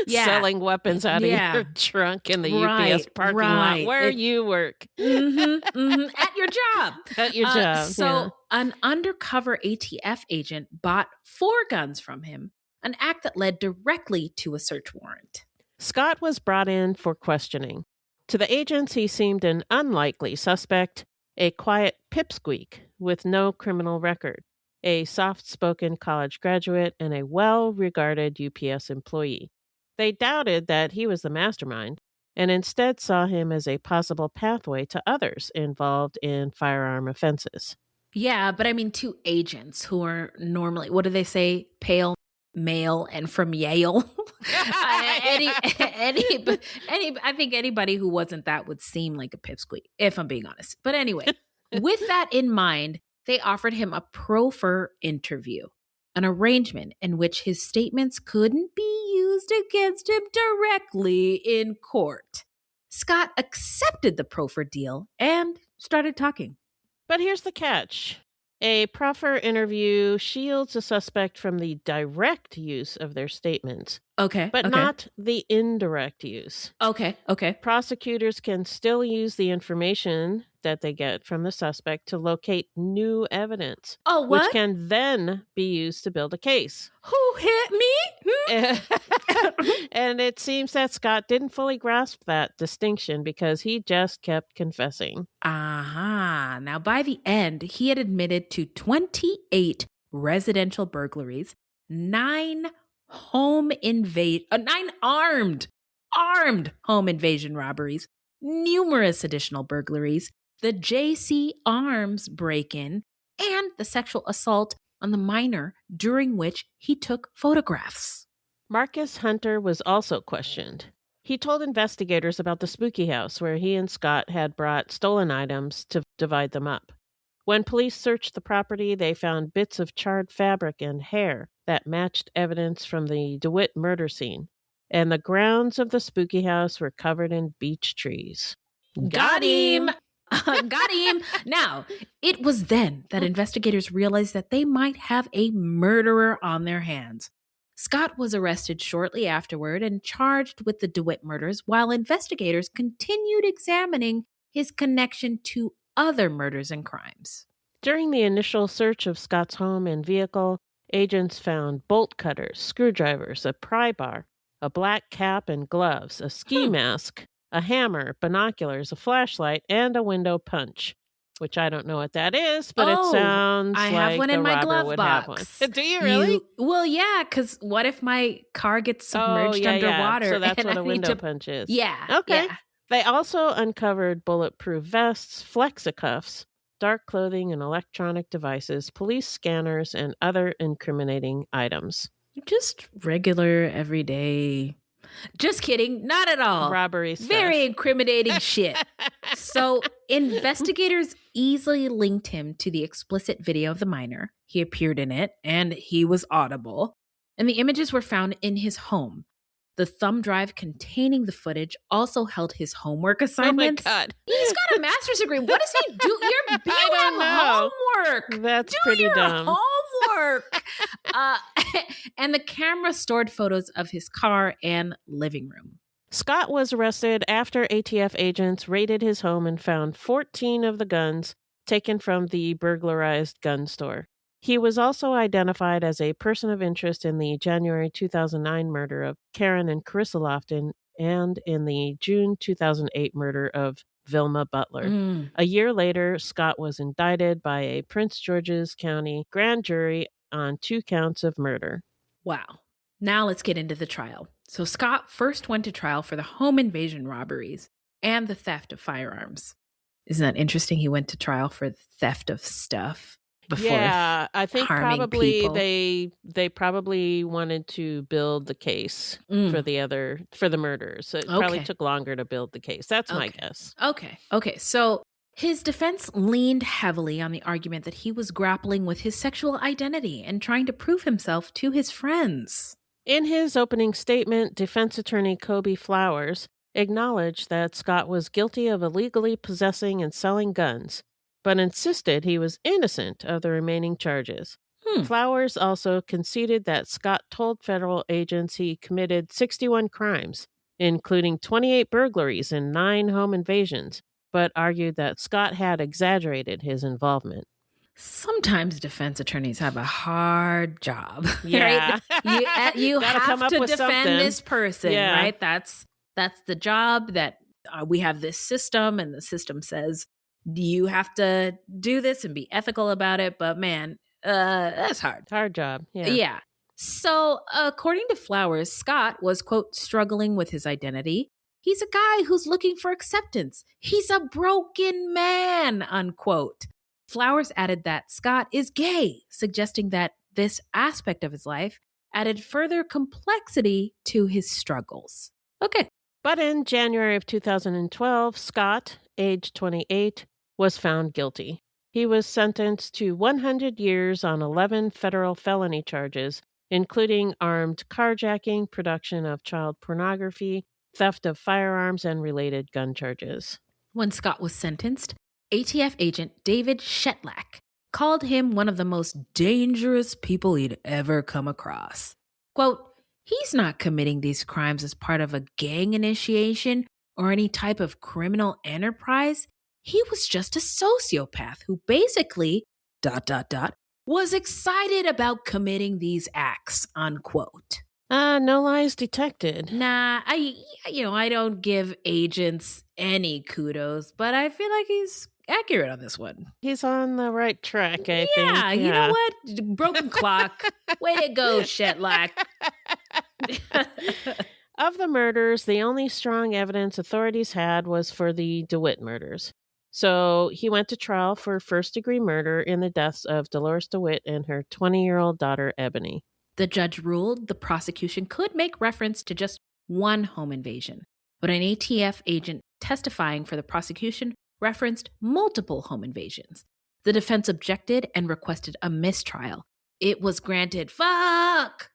Speaker 5: Selling weapons out of your trunk in the UPS parking lot where you work.
Speaker 6: At your job.
Speaker 5: At your job.
Speaker 6: So an undercover ATF agent bought 4 guns from him, an act that led directly to a search warrant.
Speaker 5: Scott was brought in for questioning. To the agents, he seemed an unlikely suspect, a quiet pipsqueak with no criminal record, a soft-spoken college graduate, and a well-regarded UPS employee. They doubted that he was the mastermind and instead saw him as a possible pathway to others involved in firearm offenses.
Speaker 6: Yeah, but I mean, two agents who are normally, what do they say? Pale, male, and from Yale. I think anybody who wasn't that would seem like a pipsqueak, if I'm being honest. But anyway, with that in mind, they offered him a proffer interview, an arrangement in which his statements couldn't be used against him directly in court. Scott accepted the proffer deal and started talking.
Speaker 5: But here's the catch. A proffer interview shields a suspect from the direct use of their statements. But not the indirect use.
Speaker 6: Okay.
Speaker 5: Prosecutors can still use the information that they get from the suspect to locate new evidence.
Speaker 6: Oh, what?
Speaker 5: Which can then be used to build a case.
Speaker 6: Who hit me?
Speaker 5: And it seems that Scott didn't fully grasp that distinction because he just kept confessing.
Speaker 6: Now, by the end, he had admitted to 28 residential burglaries, 9 armed home invasion robberies, numerous additional burglaries, the JC Arms break-in, and the sexual assault on the minor during which he took photographs.
Speaker 5: Marcus Hunter was also questioned. He told investigators about the spooky house where he and Scott had brought stolen items to divide them up. When police searched the property, they found bits of charred fabric and hair that matched evidence from the DeWitt murder scene. And the grounds of the spooky house were covered in beech trees.
Speaker 6: Got him! Got him! Now, it was then that investigators realized that they might have a murderer on their hands. Scott was arrested shortly afterward and charged with the DeWitt murders while investigators continued examining his connection to other murders and crimes.
Speaker 5: During the initial search of Scott's home and vehicle, agents found bolt cutters, screwdrivers, a pry bar, a black cap and gloves, a ski mask, a hammer, binoculars, a flashlight, and a window punch, which I don't know what that is, but it sounds
Speaker 6: I
Speaker 5: like
Speaker 6: have one in my glove
Speaker 5: would
Speaker 6: box.
Speaker 5: have one. Do you really?
Speaker 6: Well, yeah, because what if my car gets submerged underwater?
Speaker 5: So that's
Speaker 6: and
Speaker 5: what
Speaker 6: I
Speaker 5: a
Speaker 6: need
Speaker 5: window punch is.
Speaker 6: Yeah.
Speaker 5: Okay.
Speaker 6: Yeah.
Speaker 5: They also uncovered bulletproof vests, flexicuffs, dark clothing and electronic devices, police scanners, and other incriminating items.
Speaker 6: Just regular, everyday. Just kidding. Not at all.
Speaker 5: Robbery stuff.
Speaker 6: Very incriminating shit. So investigators easily linked him to the explicit video of the minor. He appeared in it, and he was audible. And the images were found in his home. The thumb drive containing the footage also held his homework assignments.
Speaker 5: Oh my God.
Speaker 6: He's got a master's degree. What does he do? You have homework.
Speaker 5: That's
Speaker 6: do
Speaker 5: pretty
Speaker 6: your
Speaker 5: dumb.
Speaker 6: homework. And the camera stored photos of his car and living room.
Speaker 5: Scott was arrested after ATF agents raided his home and found 14 of the guns taken from the burglarized gun store. He was also identified as a person of interest in the January 2009 murder of Karen and Carissa Lofton and in the June 2008 murder of Vilma Butler. A year later, Scott was indicted by a Prince George's County grand jury on 2 counts of murder.
Speaker 6: Wow. Now let's get into the trial. So Scott first went to trial for the home invasion robberies and the theft of firearms. Isn't that interesting? He went to trial for the theft of stuff.
Speaker 5: Yeah, I think probably
Speaker 6: people.
Speaker 5: they probably wanted to build the case for the murders. So it probably took longer to build the case. That's my guess.
Speaker 6: Okay. So his defense leaned heavily on the argument that he was grappling with his sexual identity and trying to prove himself to his friends.
Speaker 5: In his opening statement, defense attorney Kobe Flowers acknowledged that Scott was guilty of illegally possessing and selling guns, but insisted he was innocent of the remaining charges. Flowers also conceded that Scott told federal agents he committed 61 crimes, including 28 burglaries and 9 home invasions, but argued that Scott had exaggerated his involvement.
Speaker 6: Sometimes defense attorneys have a hard job.
Speaker 5: Yeah.
Speaker 6: Right? You
Speaker 5: Gotta
Speaker 6: have
Speaker 5: come up
Speaker 6: to
Speaker 5: with
Speaker 6: defend
Speaker 5: something.
Speaker 6: this person,
Speaker 5: Yeah.
Speaker 6: right? That's the job that we have this system, and the system says you have to do this and be ethical about it. But man, that's hard.
Speaker 5: Hard job. Yeah.
Speaker 6: Yeah. So according to Flowers, Scott was, quote, struggling with his identity. He's a guy who's looking for acceptance. He's a broken man, unquote. Flowers added that Scott is gay, suggesting that this aspect of his life added further complexity to his struggles. Okay.
Speaker 5: But in January of 2012, Scott, age 28, was found guilty. He was sentenced to 100 years on 11 federal felony charges, including armed carjacking, production of child pornography, theft of firearms, and related gun charges.
Speaker 6: When Scott was sentenced, ATF agent David Shetlak called him one of the most dangerous people he'd ever come across. Quote, he's not committing these crimes as part of a gang initiation or any type of criminal enterprise. He was just a sociopath who basically, ... was excited about committing these acts, unquote.
Speaker 5: No lies detected.
Speaker 6: Nah, I don't give agents any kudos, but I feel like he's accurate on this one.
Speaker 5: He's on the right track, I think.
Speaker 6: Yeah, you know what? Broken clock. Way to go, Shetlak.
Speaker 5: Of the murders, the only strong evidence authorities had was for the DeWitt murders. So he went to trial for first-degree murder in the deaths of Dolores DeWitt and her 20-year-old daughter, Ebony.
Speaker 6: The judge ruled the prosecution could make reference to just one home invasion, but an ATF agent testifying for the prosecution referenced multiple home invasions. The defense objected and requested a mistrial. It was granted. Fuck!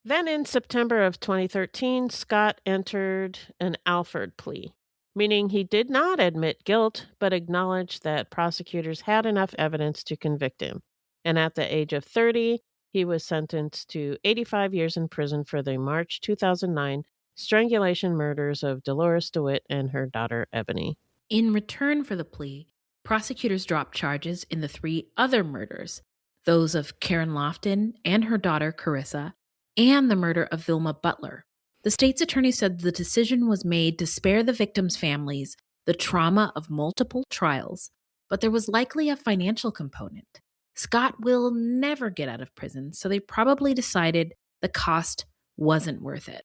Speaker 5: Then in September of 2013, Scott entered an Alford plea, meaning he did not admit guilt, but acknowledged that prosecutors had enough evidence to convict him. And at the age of 30, he was sentenced to 85 years in prison for the March 2009 strangulation murders of Dolores DeWitt and her daughter, Ebony.
Speaker 6: In return for the plea, prosecutors dropped charges in the 3 other murders, those of Karen Lofton and her daughter, Carissa, and the murder of Vilma Butler. The state's attorney said the decision was made to spare the victims' families the trauma of multiple trials, but there was likely a financial component. Scott will never get out of prison, so they probably decided the cost wasn't worth it.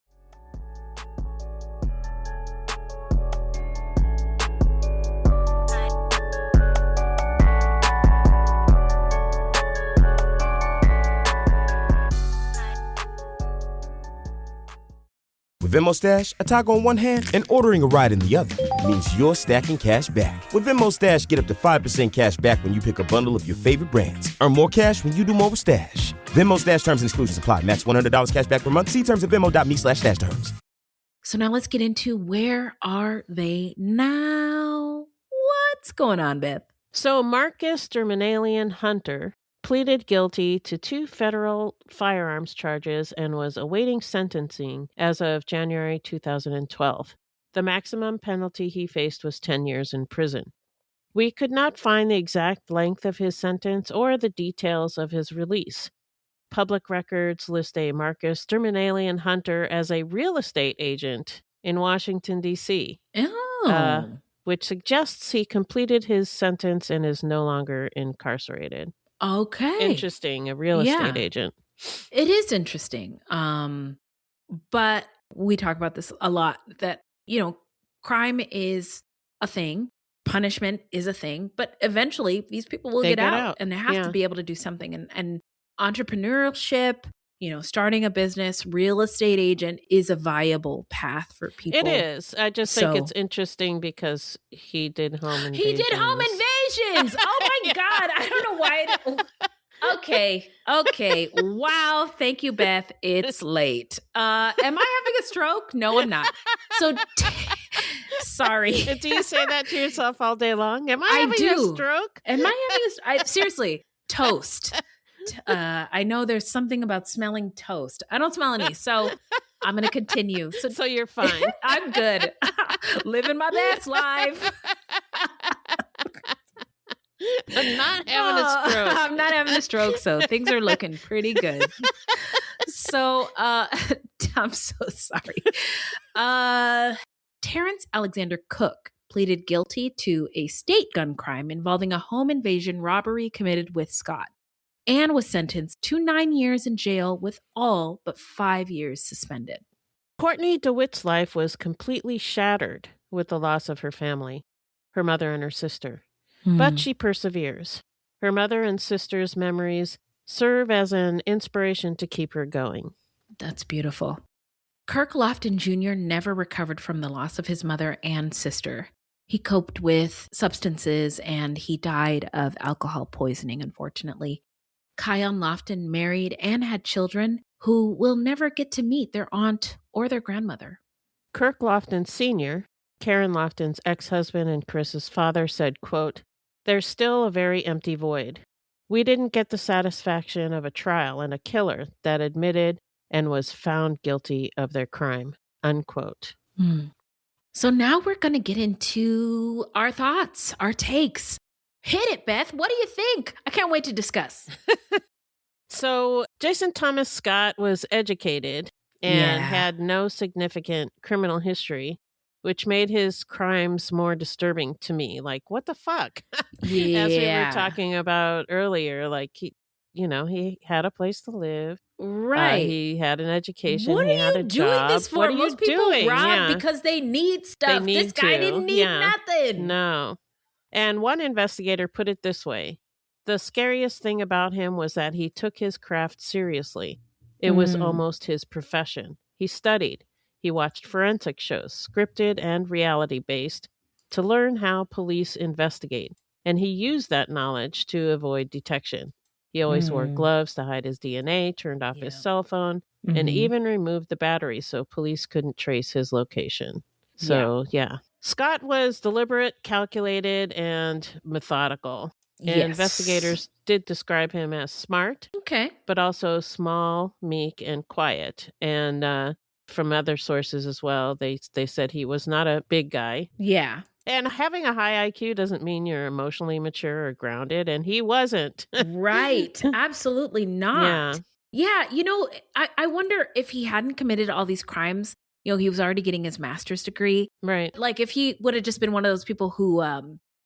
Speaker 12: With Venmo Stash, a toggle on one hand and ordering a ride in the other means you're stacking cash back. With Venmo Stash, get up to 5% cash back when you pick a bundle of your favorite brands. Earn more cash when you do more with Stash. Venmo Stash terms and exclusions apply. Max $100 cash back per month. See terms at venmo.me/stash terms.
Speaker 6: So now let's get into where are they now? What's going on, Beth?
Speaker 5: So Marcus Derminalian Hunter pleaded guilty to 2 federal firearms charges and was awaiting sentencing as of January 2012. The maximum penalty he faced was 10 years in prison. We could not find the exact length of his sentence or the details of his release. Public records list a Marcus Derminalian Hunter as a real estate agent in Washington, D.C., which suggests he completed his sentence and is no longer incarcerated.
Speaker 6: Okay.
Speaker 5: Interesting. A real estate agent.
Speaker 6: It is interesting. But we talk about this a lot, that, crime is a thing. Punishment is a thing. But eventually these people will get out and they have to be able to do something. And entrepreneurship, starting a business, real estate agent is a viable path for people.
Speaker 5: It is. I just think it's interesting because he did home invasions.
Speaker 6: He did home invasions. Oh my God. I don't know why. Okay. Wow. Thank you, Beth. It's late. Am I having a stroke? No, I'm not. So sorry.
Speaker 5: Do you say that to yourself all day long? Am I having a stroke?
Speaker 6: Am I having seriously, toast. I know there's something about smelling toast. I don't smell any, so I'm going to continue.
Speaker 5: So you're fine.
Speaker 6: I'm good. Living my best life.
Speaker 5: I'm not having a stroke.
Speaker 6: I'm not having a stroke, so things are looking pretty good. So, I'm so sorry. Terrence Alexander Cook pleaded guilty to a state gun crime involving a home invasion robbery committed with Scott and was sentenced to 9 years in jail with all but 5 years suspended.
Speaker 5: Courtney DeWitt's life was completely shattered with the loss of her family, her mother and her sister. But she perseveres. Her mother and sister's memories serve as an inspiration to keep her going.
Speaker 6: That's beautiful. Kirk Lofton Jr. never recovered from the loss of his mother and sister. He coped with substances and he died of alcohol poisoning, unfortunately. Kion Lofton married and had children who will never get to meet their aunt or their grandmother.
Speaker 5: Kirk Lofton Sr., Karen Lofton's ex-husband and Chris's father, said, quote, "There's still a very empty void. We didn't get the satisfaction of a trial and a killer that admitted and was found guilty of their crime," unquote.
Speaker 6: So now we're going to get into our thoughts, our takes. Hit it, Beth. What do you think? I can't wait to discuss.
Speaker 5: So Jason Thomas Scott was educated and had no significant criminal history, which made his crimes more disturbing to me. Like, what the fuck?
Speaker 6: Yeah.
Speaker 5: As we were talking about earlier, like, he had a place to live.
Speaker 6: Right.
Speaker 5: He had an education.
Speaker 6: What
Speaker 5: he
Speaker 6: are
Speaker 5: had
Speaker 6: you
Speaker 5: a
Speaker 6: doing
Speaker 5: job.
Speaker 6: this for?
Speaker 5: What are you
Speaker 6: Most people
Speaker 5: doing?
Speaker 6: rob because they need stuff. This guy didn't need nothing.
Speaker 5: No. And one investigator put it this way. The scariest thing about him was that he took his craft seriously. It was almost his profession. He studied. He watched forensic shows, scripted and reality-based, to learn how police investigate. And he used that knowledge to avoid detection. He always wore gloves to hide his DNA, turned off his cell phone, and even removed the battery so police couldn't trace his location. So, yeah. Scott was deliberate, calculated, and methodical. And investigators did describe him as smart, but also small, meek, and quiet. And from other sources as well, they said he was not a big guy.
Speaker 6: Yeah.
Speaker 5: And having a high IQ doesn't mean you're emotionally mature or grounded, and he wasn't.
Speaker 6: Right. Absolutely not. Yeah. You know, I wonder if he hadn't committed all these crimes, you know, he was already getting his master's degree.
Speaker 5: Right.
Speaker 6: Like if he would have just been one of those people who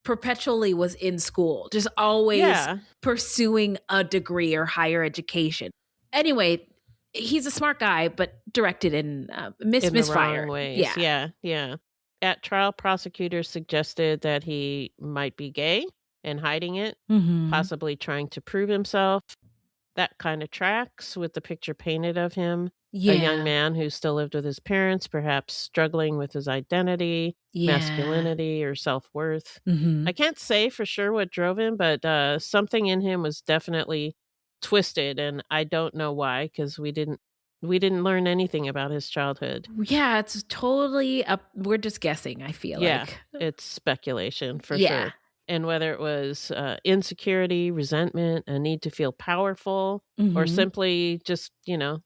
Speaker 6: perpetually was in school, just always pursuing a degree or higher education. Anyway, he's a smart guy, but directed in misfire.
Speaker 5: Ways. Yeah. At trial, prosecutors suggested that he might be gay and hiding it, possibly trying to prove himself. That kind of tracks with the picture painted of him. A young man who still lived with his parents, perhaps struggling with his identity, masculinity, or self-worth. I can't say for sure what drove him, but something in him was definitely twisted, and I don't know why, because we didn't learn anything about his childhood.
Speaker 6: Yeah, it's totally we're just guessing, I feel like.
Speaker 5: It's speculation for sure. And whether it was insecurity, resentment, a need to feel powerful, or simply just,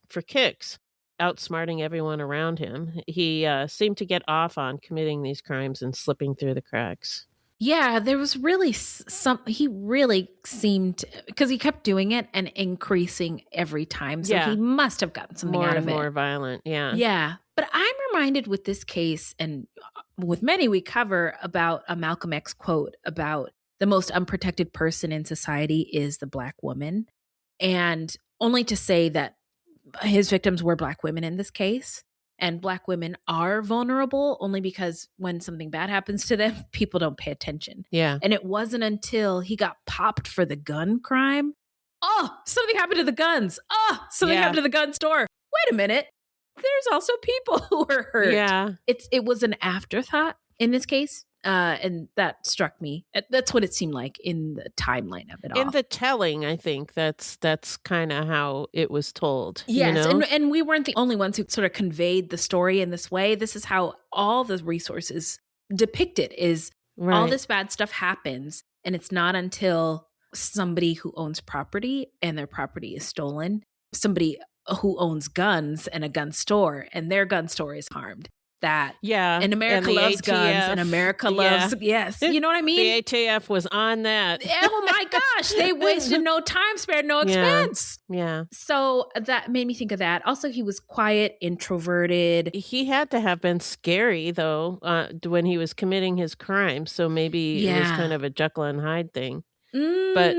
Speaker 5: for kicks, outsmarting everyone around him, he seemed to get off on committing these crimes and slipping through the cracks.
Speaker 6: Yeah, there was really he really seemed, because he kept doing it and increasing every time. So he must have gotten something out of it.
Speaker 5: More violent,
Speaker 6: Yeah. But I'm reminded with this case, and with many we cover, about a Malcolm X quote about the most unprotected person in society is the Black woman. And only to say that his victims were Black women in this case. And Black women are vulnerable only because when something bad happens to them, people don't pay attention.
Speaker 5: Yeah.
Speaker 6: And it wasn't until he got popped for the gun crime. Oh, something happened to the guns. Oh, something happened to the gun store. Wait a minute. There's also people who were hurt.
Speaker 5: Yeah.
Speaker 6: It was an afterthought in this case. And that struck me. That's what it seemed like in the timeline of it all.
Speaker 5: In the telling, I think that's kind of how it was told.
Speaker 6: Yes, and we weren't the only ones who sort of conveyed the story in this way. This is how all the resources depict it, is all this bad stuff happens, and it's not until somebody who owns property and their property is stolen, somebody who owns guns and a gun store and their gun store is harmed, that.
Speaker 5: Yeah.
Speaker 6: And America
Speaker 5: the
Speaker 6: loves guns
Speaker 5: ATF.
Speaker 6: and America loves, yes. You know what I mean?
Speaker 5: The ATF was on that.
Speaker 6: Oh my gosh. They wasted no time, spared no expense.
Speaker 5: Yeah.
Speaker 6: So that made me think of that. Also, he was quiet, introverted.
Speaker 5: He had to have been scary, though, when he was committing his crime. So maybe it was kind of a Jekyll and Hyde thing. But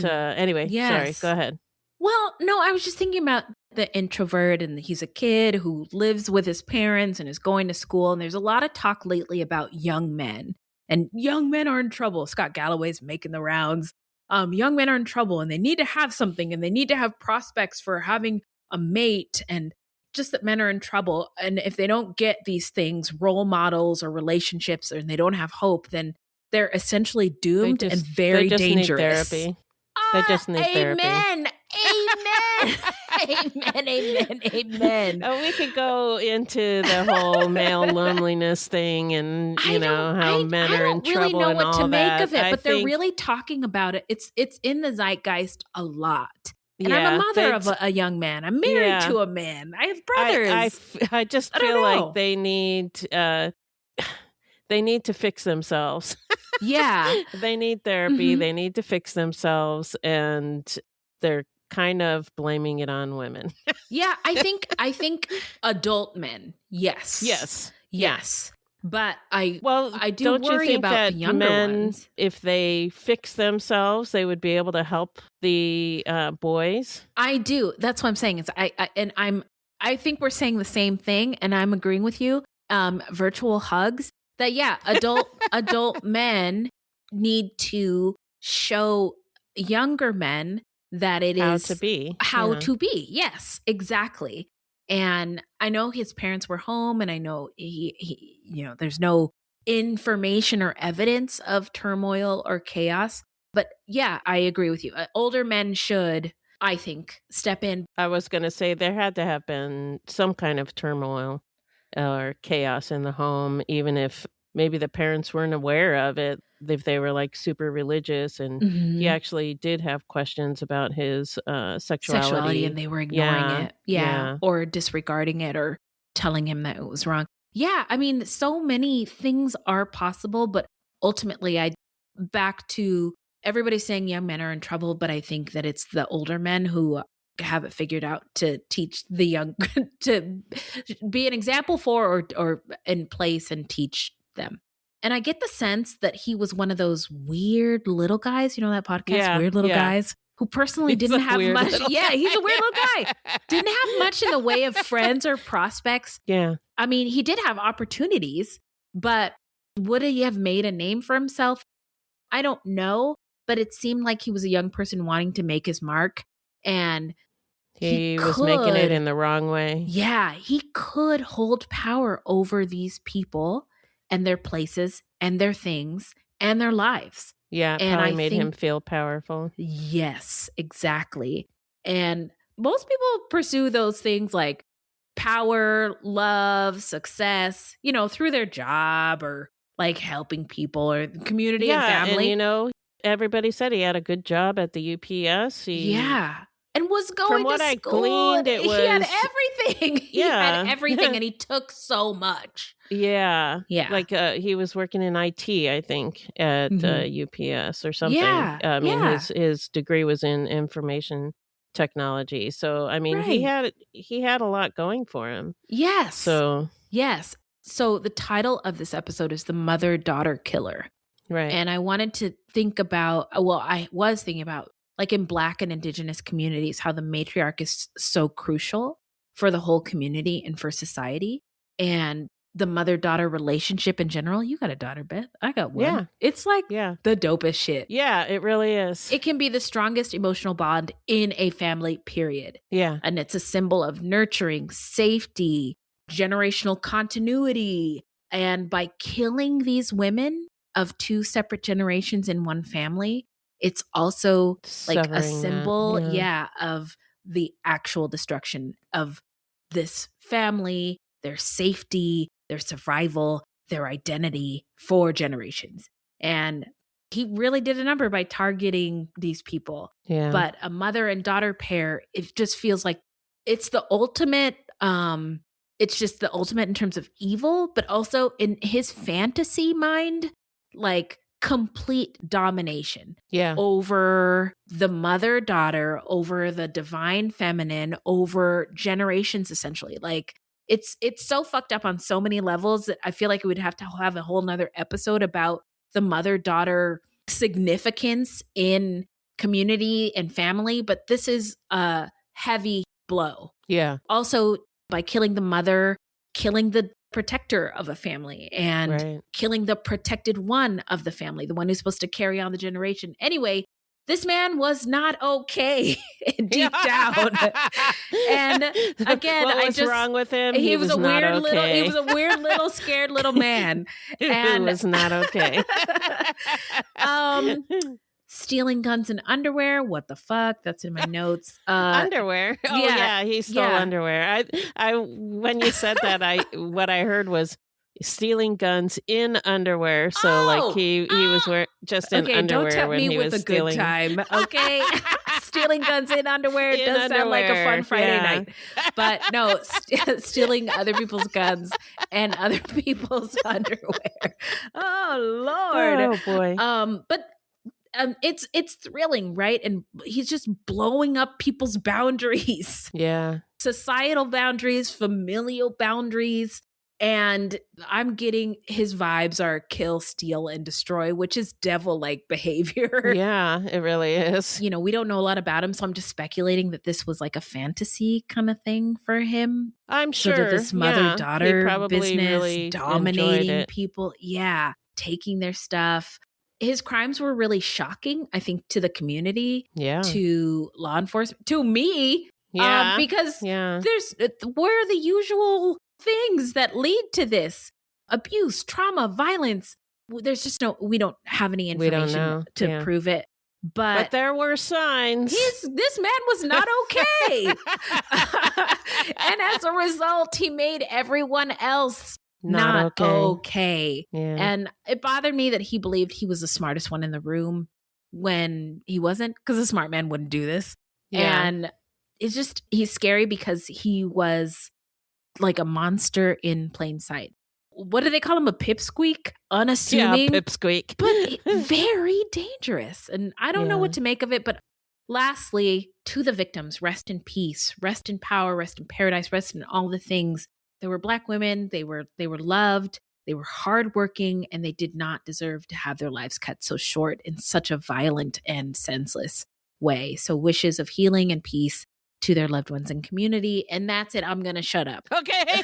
Speaker 5: anyway, sorry, go ahead.
Speaker 6: Well, no, I was just thinking about the introvert, and he's a kid who lives with his parents and is going to school. And there's a lot of talk lately about young men, and young men are in trouble. Scott Galloway's making the rounds. Young men are in trouble and they need to have something, and they need to have prospects for having a mate, and just that men are in trouble. And if they don't get these things, role models or relationships, and they don't have hope, then they're essentially doomed and very dangerous.
Speaker 5: Need therapy. They just need therapy.
Speaker 6: Amen. Amen.
Speaker 5: We could go into the whole male loneliness thing, and how men are in trouble. I don't really know what to make of it,
Speaker 6: but they're really talking about it. It's in the zeitgeist a lot. And I'm a mother of a young man. I'm married to a man. I have brothers.
Speaker 5: I just feel like they need to fix themselves.
Speaker 6: Yeah.
Speaker 5: They need therapy. They need to fix themselves, and they're kind of blaming it on women.
Speaker 6: Yeah, I think adult men. Yes. But I do
Speaker 5: don't
Speaker 6: worry
Speaker 5: you think
Speaker 6: about
Speaker 5: that
Speaker 6: the younger
Speaker 5: men,
Speaker 6: ones.
Speaker 5: if they fix themselves, they would be able to help the boys?
Speaker 6: I do. That's what I'm saying. I think we're saying the same thing, and I'm agreeing with you. Virtual hugs. That adult men need to show younger men that it is how to be. Yes, exactly. And I know his parents were home, and I know he there's no information or evidence of turmoil or chaos. But yeah, I agree with you. Older men should, I think, step in.
Speaker 5: I was going to say there had to have been some kind of turmoil or chaos in the home, even if maybe the parents weren't aware of it, if they were like super religious, and he actually did have questions about his sexuality,
Speaker 6: and they were ignoring it. Or disregarding it, or telling him that it was wrong. Yeah, I mean, so many things are possible, but ultimately back to everybody's saying young men are in trouble, but I think that it's the older men who have it figured out to teach the young, to be an example for or in place and teach them. And I get the sense that he was one of those weird little guys, that podcast, Weird Little Guys, who personally didn't have much. Yeah, he's a weird little guy. Didn't have much in the way of friends or prospects.
Speaker 5: Yeah.
Speaker 6: I mean, he did have opportunities, but would he have made a name for himself? I don't know, but it seemed like he was a young person wanting to make his mark, and
Speaker 5: he was making it in the wrong way.
Speaker 6: Yeah, he could hold power over these people and their places and their things and their lives.
Speaker 5: Yeah, and probably made him feel powerful.
Speaker 6: Yes, exactly. And most people pursue those things like power, love, success, through their job or like helping people or community and family.
Speaker 5: And everybody said he had a good job at the UPS.
Speaker 6: And was going
Speaker 5: from what
Speaker 6: to
Speaker 5: I
Speaker 6: school.
Speaker 5: gleaned, it was,
Speaker 6: he had everything. He had everything, and he took so much.
Speaker 5: Yeah. Like he was working in IT, I think, at UPS or something.
Speaker 6: Yeah.
Speaker 5: I mean, his degree was in information technology. So I mean, he had a lot going for him.
Speaker 6: Yes.
Speaker 5: So
Speaker 6: the title of this episode is The Mother-Daughter Killer.
Speaker 5: Right.
Speaker 6: And I wanted to think about, I was thinking about, like in Black and Indigenous communities, how the matriarch is so crucial for the whole community and for society. And the mother-daughter relationship in general. You got a daughter, Beth. I got one.
Speaker 5: Yeah.
Speaker 6: It's like the dopest shit.
Speaker 5: Yeah, it really is.
Speaker 6: It can be the strongest emotional bond in a family, period.
Speaker 5: Yeah.
Speaker 6: And it's a symbol of nurturing, safety, generational continuity. And by killing these women of two separate generations in one family, it's also like a symbol, of the actual destruction of this family, their safety, their survival, their identity for generations. And he really did a number by targeting these people.
Speaker 5: Yeah.
Speaker 6: But a mother and daughter pair, it just feels like it's the ultimate it's just the ultimate in terms of evil, but also in his fantasy mind, like complete domination over the mother-daughter, over the divine feminine, over generations, essentially. Like it's so fucked up on so many levels that I feel like we would have to have a whole nother episode about the mother-daughter significance in community and family. But this is a heavy blow.
Speaker 5: Yeah.
Speaker 6: Also, by killing the mother, killing the protector of a family, and killing the protected one of the family, the one who's supposed to carry on the generation. Anyway, this man was not okay deep down. And again,
Speaker 5: what was wrong with him?
Speaker 6: He was a
Speaker 5: not
Speaker 6: weird little.
Speaker 5: okay.
Speaker 6: He was a weird little scared little man, and
Speaker 5: it was not okay.
Speaker 6: Stealing guns and underwear. What the fuck? That's in my notes.
Speaker 5: Underwear. Oh yeah, he stole underwear. I when you said that, what I heard was stealing guns in underwear. So like he was just in underwear.
Speaker 6: Don't tempt
Speaker 5: when
Speaker 6: me
Speaker 5: he
Speaker 6: with
Speaker 5: was
Speaker 6: a good
Speaker 5: stealing.
Speaker 6: time. Okay, stealing guns in underwear does sound like a fun Friday night. But no, stealing other people's guns and other people's underwear. Oh Lord.
Speaker 5: Oh boy.
Speaker 6: But. It's thrilling, right? And he's just blowing up people's boundaries.
Speaker 5: Yeah.
Speaker 6: Societal boundaries, familial boundaries. And I'm getting his vibes are kill, steal, and destroy, which is devil-like behavior.
Speaker 5: Yeah, it really is.
Speaker 6: You know, we don't know a lot about him, so I'm just speculating that this was like a fantasy kind of thing for him.
Speaker 5: I'm sure.
Speaker 6: Sort of this mother-daughter business,
Speaker 5: really
Speaker 6: dominating people. Yeah, taking their stuff. His crimes were really shocking, I think, to the community, to law enforcement, to me, because there's where are the usual things that lead to this abuse, trauma, violence. There's just we don't have any information to prove it. But
Speaker 5: there were signs.
Speaker 6: This man was not okay. And as a result, he made everyone else not okay.
Speaker 5: Yeah.
Speaker 6: And it bothered me that he believed he was the smartest one in the room when he wasn't, because a smart man wouldn't do this.
Speaker 5: Yeah.
Speaker 6: And it's just, he's scary because he was like a monster in plain sight. What do they call him? A pipsqueak? Unassuming?
Speaker 5: Yeah, pipsqueak.
Speaker 6: But very dangerous. And I don't know what to make of it. But lastly, to the victims, rest in peace, rest in power, rest in paradise, rest in all the things. They were Black women. They were loved. They were hardworking, and they did not deserve to have their lives cut so short in such a violent and senseless way. So wishes of healing and peace to their loved ones and community. And that's it. I'm going to shut up.
Speaker 5: Okay.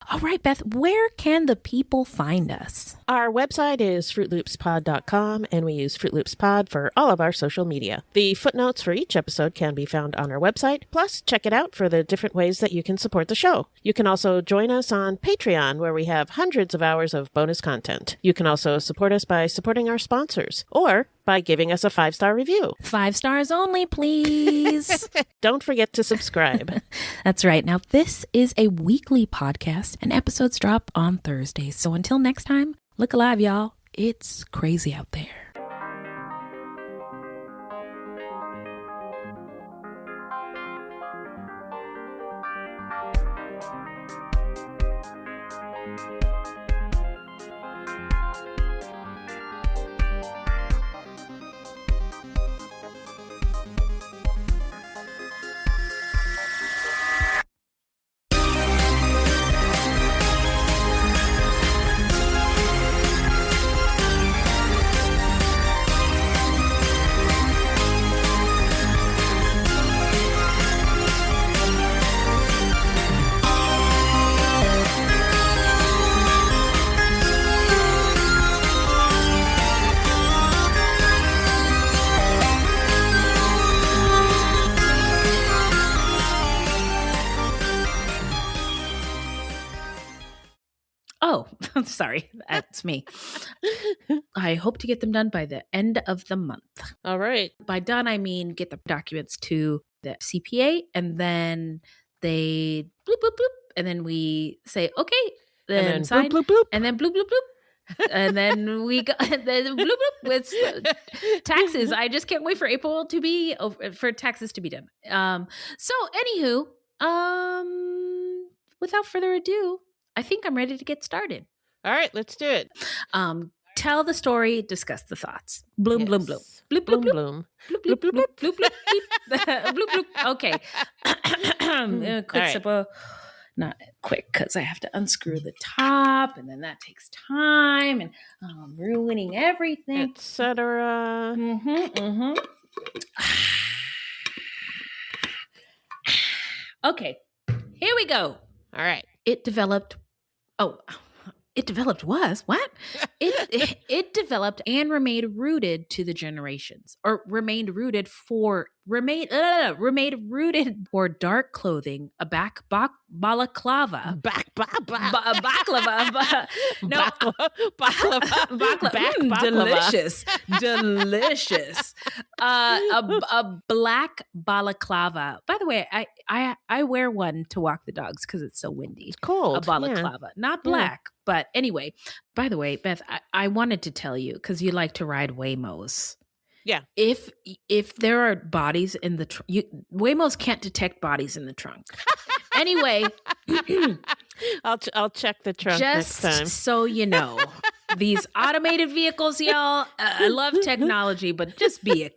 Speaker 6: All right, Beth, where can the people find us?
Speaker 5: Our website is fruitloopspod.com, and we use Fruit Loops Pod for all of our social media. The footnotes for each episode can be found on our website. Plus, check it out for the different ways that you can support the show. You can also join us on Patreon, where we have hundreds of hours of bonus content. You can also support us by supporting our sponsors, or by giving us a 5-star review.
Speaker 6: 5 stars only, please.
Speaker 5: Don't forget to subscribe.
Speaker 6: That's right. Now, this is a weekly podcast, and episodes drop on Thursdays. So until next time, look alive, y'all. It's crazy out there. Oh, sorry. That's me. I hope to get them done by the end of the month.
Speaker 5: All right.
Speaker 6: By done, I mean get the documents to the CPA, and then they bloop, bloop, bloop. And then we say, okay, then sign.
Speaker 5: Bloop, bloop, bloop.
Speaker 6: And then bloop, bloop, bloop. And then we go, and then bloop, bloop with taxes. I just can't wait for April to be, for taxes to be done. So anywho, Without further ado, I think I'm ready to get started.
Speaker 5: All right, let's do it.
Speaker 6: Tell the story, discuss the thoughts. Bloom,
Speaker 5: Yes.
Speaker 6: bloom, bloom. Bloop,
Speaker 5: Bloom,
Speaker 6: bloop, bloop.
Speaker 5: bloom.
Speaker 6: Bloop, bloop, bloop, bloop, bloop, bloop, bloop, bloop. Okay. Quick
Speaker 5: right.
Speaker 6: sip of, not quick, because I have to unscrew the top, and then that takes time, and I'm ruining everything.
Speaker 5: Etc.
Speaker 6: Okay, here we go.
Speaker 5: All right.
Speaker 6: It developed what? It developed and remained rooted to the generations, or remained rooted for dark clothing, a balaclava. Baklava. No,
Speaker 5: Baklava.
Speaker 6: delicious. A black balaclava. By the way, I wear one to walk the dogs because it's so windy.
Speaker 5: It's cold.
Speaker 6: A balaclava, not black. But anyway, by the way, Beth, I wanted to tell you, because you like to ride Waymos.
Speaker 5: Yeah.
Speaker 6: If there are bodies in the trunk, Waymos can't detect bodies in the trunk. Anyway,
Speaker 5: I'll check the trunk
Speaker 6: just
Speaker 5: next time.
Speaker 6: so you know, these automated vehicles, y'all. I love technology, but just be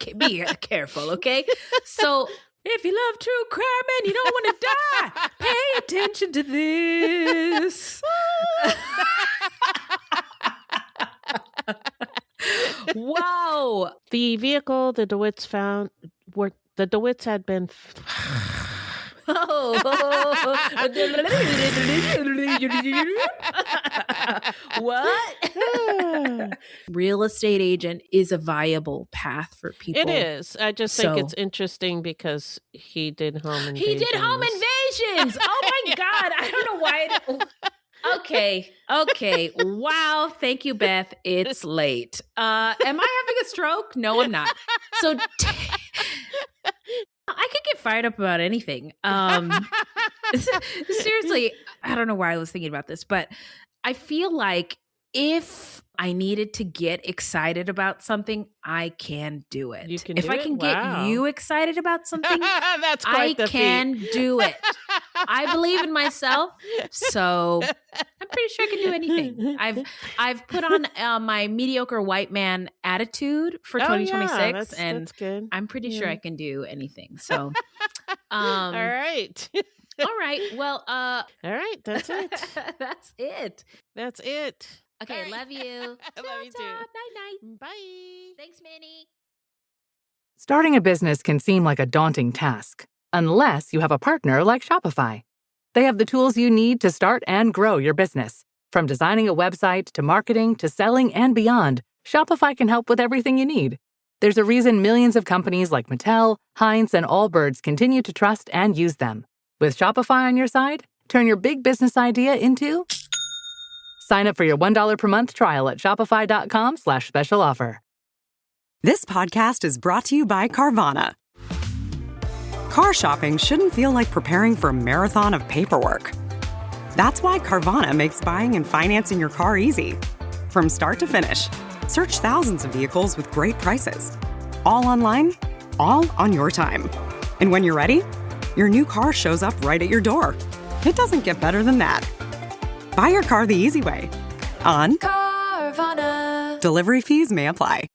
Speaker 6: careful, okay? So, if you love true crime and you don't want to die, pay attention to this. Wow.
Speaker 5: The vehicle the DeWitts found, were the DeWitts had been.
Speaker 6: What? Real estate agent is a viable path for people.
Speaker 5: It is. I just think it's interesting because he did home invasions.
Speaker 6: He did home invasions. Oh my God. I don't know why. Okay. Wow. Thank you, Beth. It's late. Am I having a stroke? No, I'm not. So I could get fired up about anything. Seriously, I don't know why I was thinking about this, but I feel like if I needed to get excited about something, I can do it.
Speaker 5: You can
Speaker 6: if
Speaker 5: do
Speaker 6: I
Speaker 5: it?
Speaker 6: can
Speaker 5: Wow.
Speaker 6: get you excited about something,
Speaker 5: That's quite the
Speaker 6: can
Speaker 5: feat.
Speaker 6: do it. I believe in myself, so I'm pretty sure I can do anything. I've put on my mediocre white man attitude for 2026, and
Speaker 5: that's good.
Speaker 6: I'm pretty sure I can do anything. So,
Speaker 5: All right.
Speaker 6: all right. Well,
Speaker 5: All right. That's it.
Speaker 6: that's it.
Speaker 5: That's it.
Speaker 6: Okay,
Speaker 5: All right.
Speaker 6: love you.
Speaker 5: I love you too.
Speaker 6: Night.
Speaker 5: Bye.
Speaker 6: Thanks, Minnie.
Speaker 13: Starting a business can seem like a daunting task, unless you have a partner like Shopify. They have the tools you need to start and grow your business. From designing a website to marketing to selling and beyond, Shopify can help with everything you need. There's a reason millions of companies like Mattel, Heinz, and Allbirds continue to trust and use them. With Shopify on your side, turn your big business idea into... Sign up for your $1 per month trial at shopify.com/special offer.
Speaker 14: This podcast is brought to you by Carvana. Car shopping shouldn't feel like preparing for a marathon of paperwork. That's why Carvana makes buying and financing your car easy. From start to finish, search thousands of vehicles with great prices. All online, all on your time. And when you're ready, your new car shows up right at your door. It doesn't get better than that. Buy your car the easy way. On Carvana. Delivery fees may apply.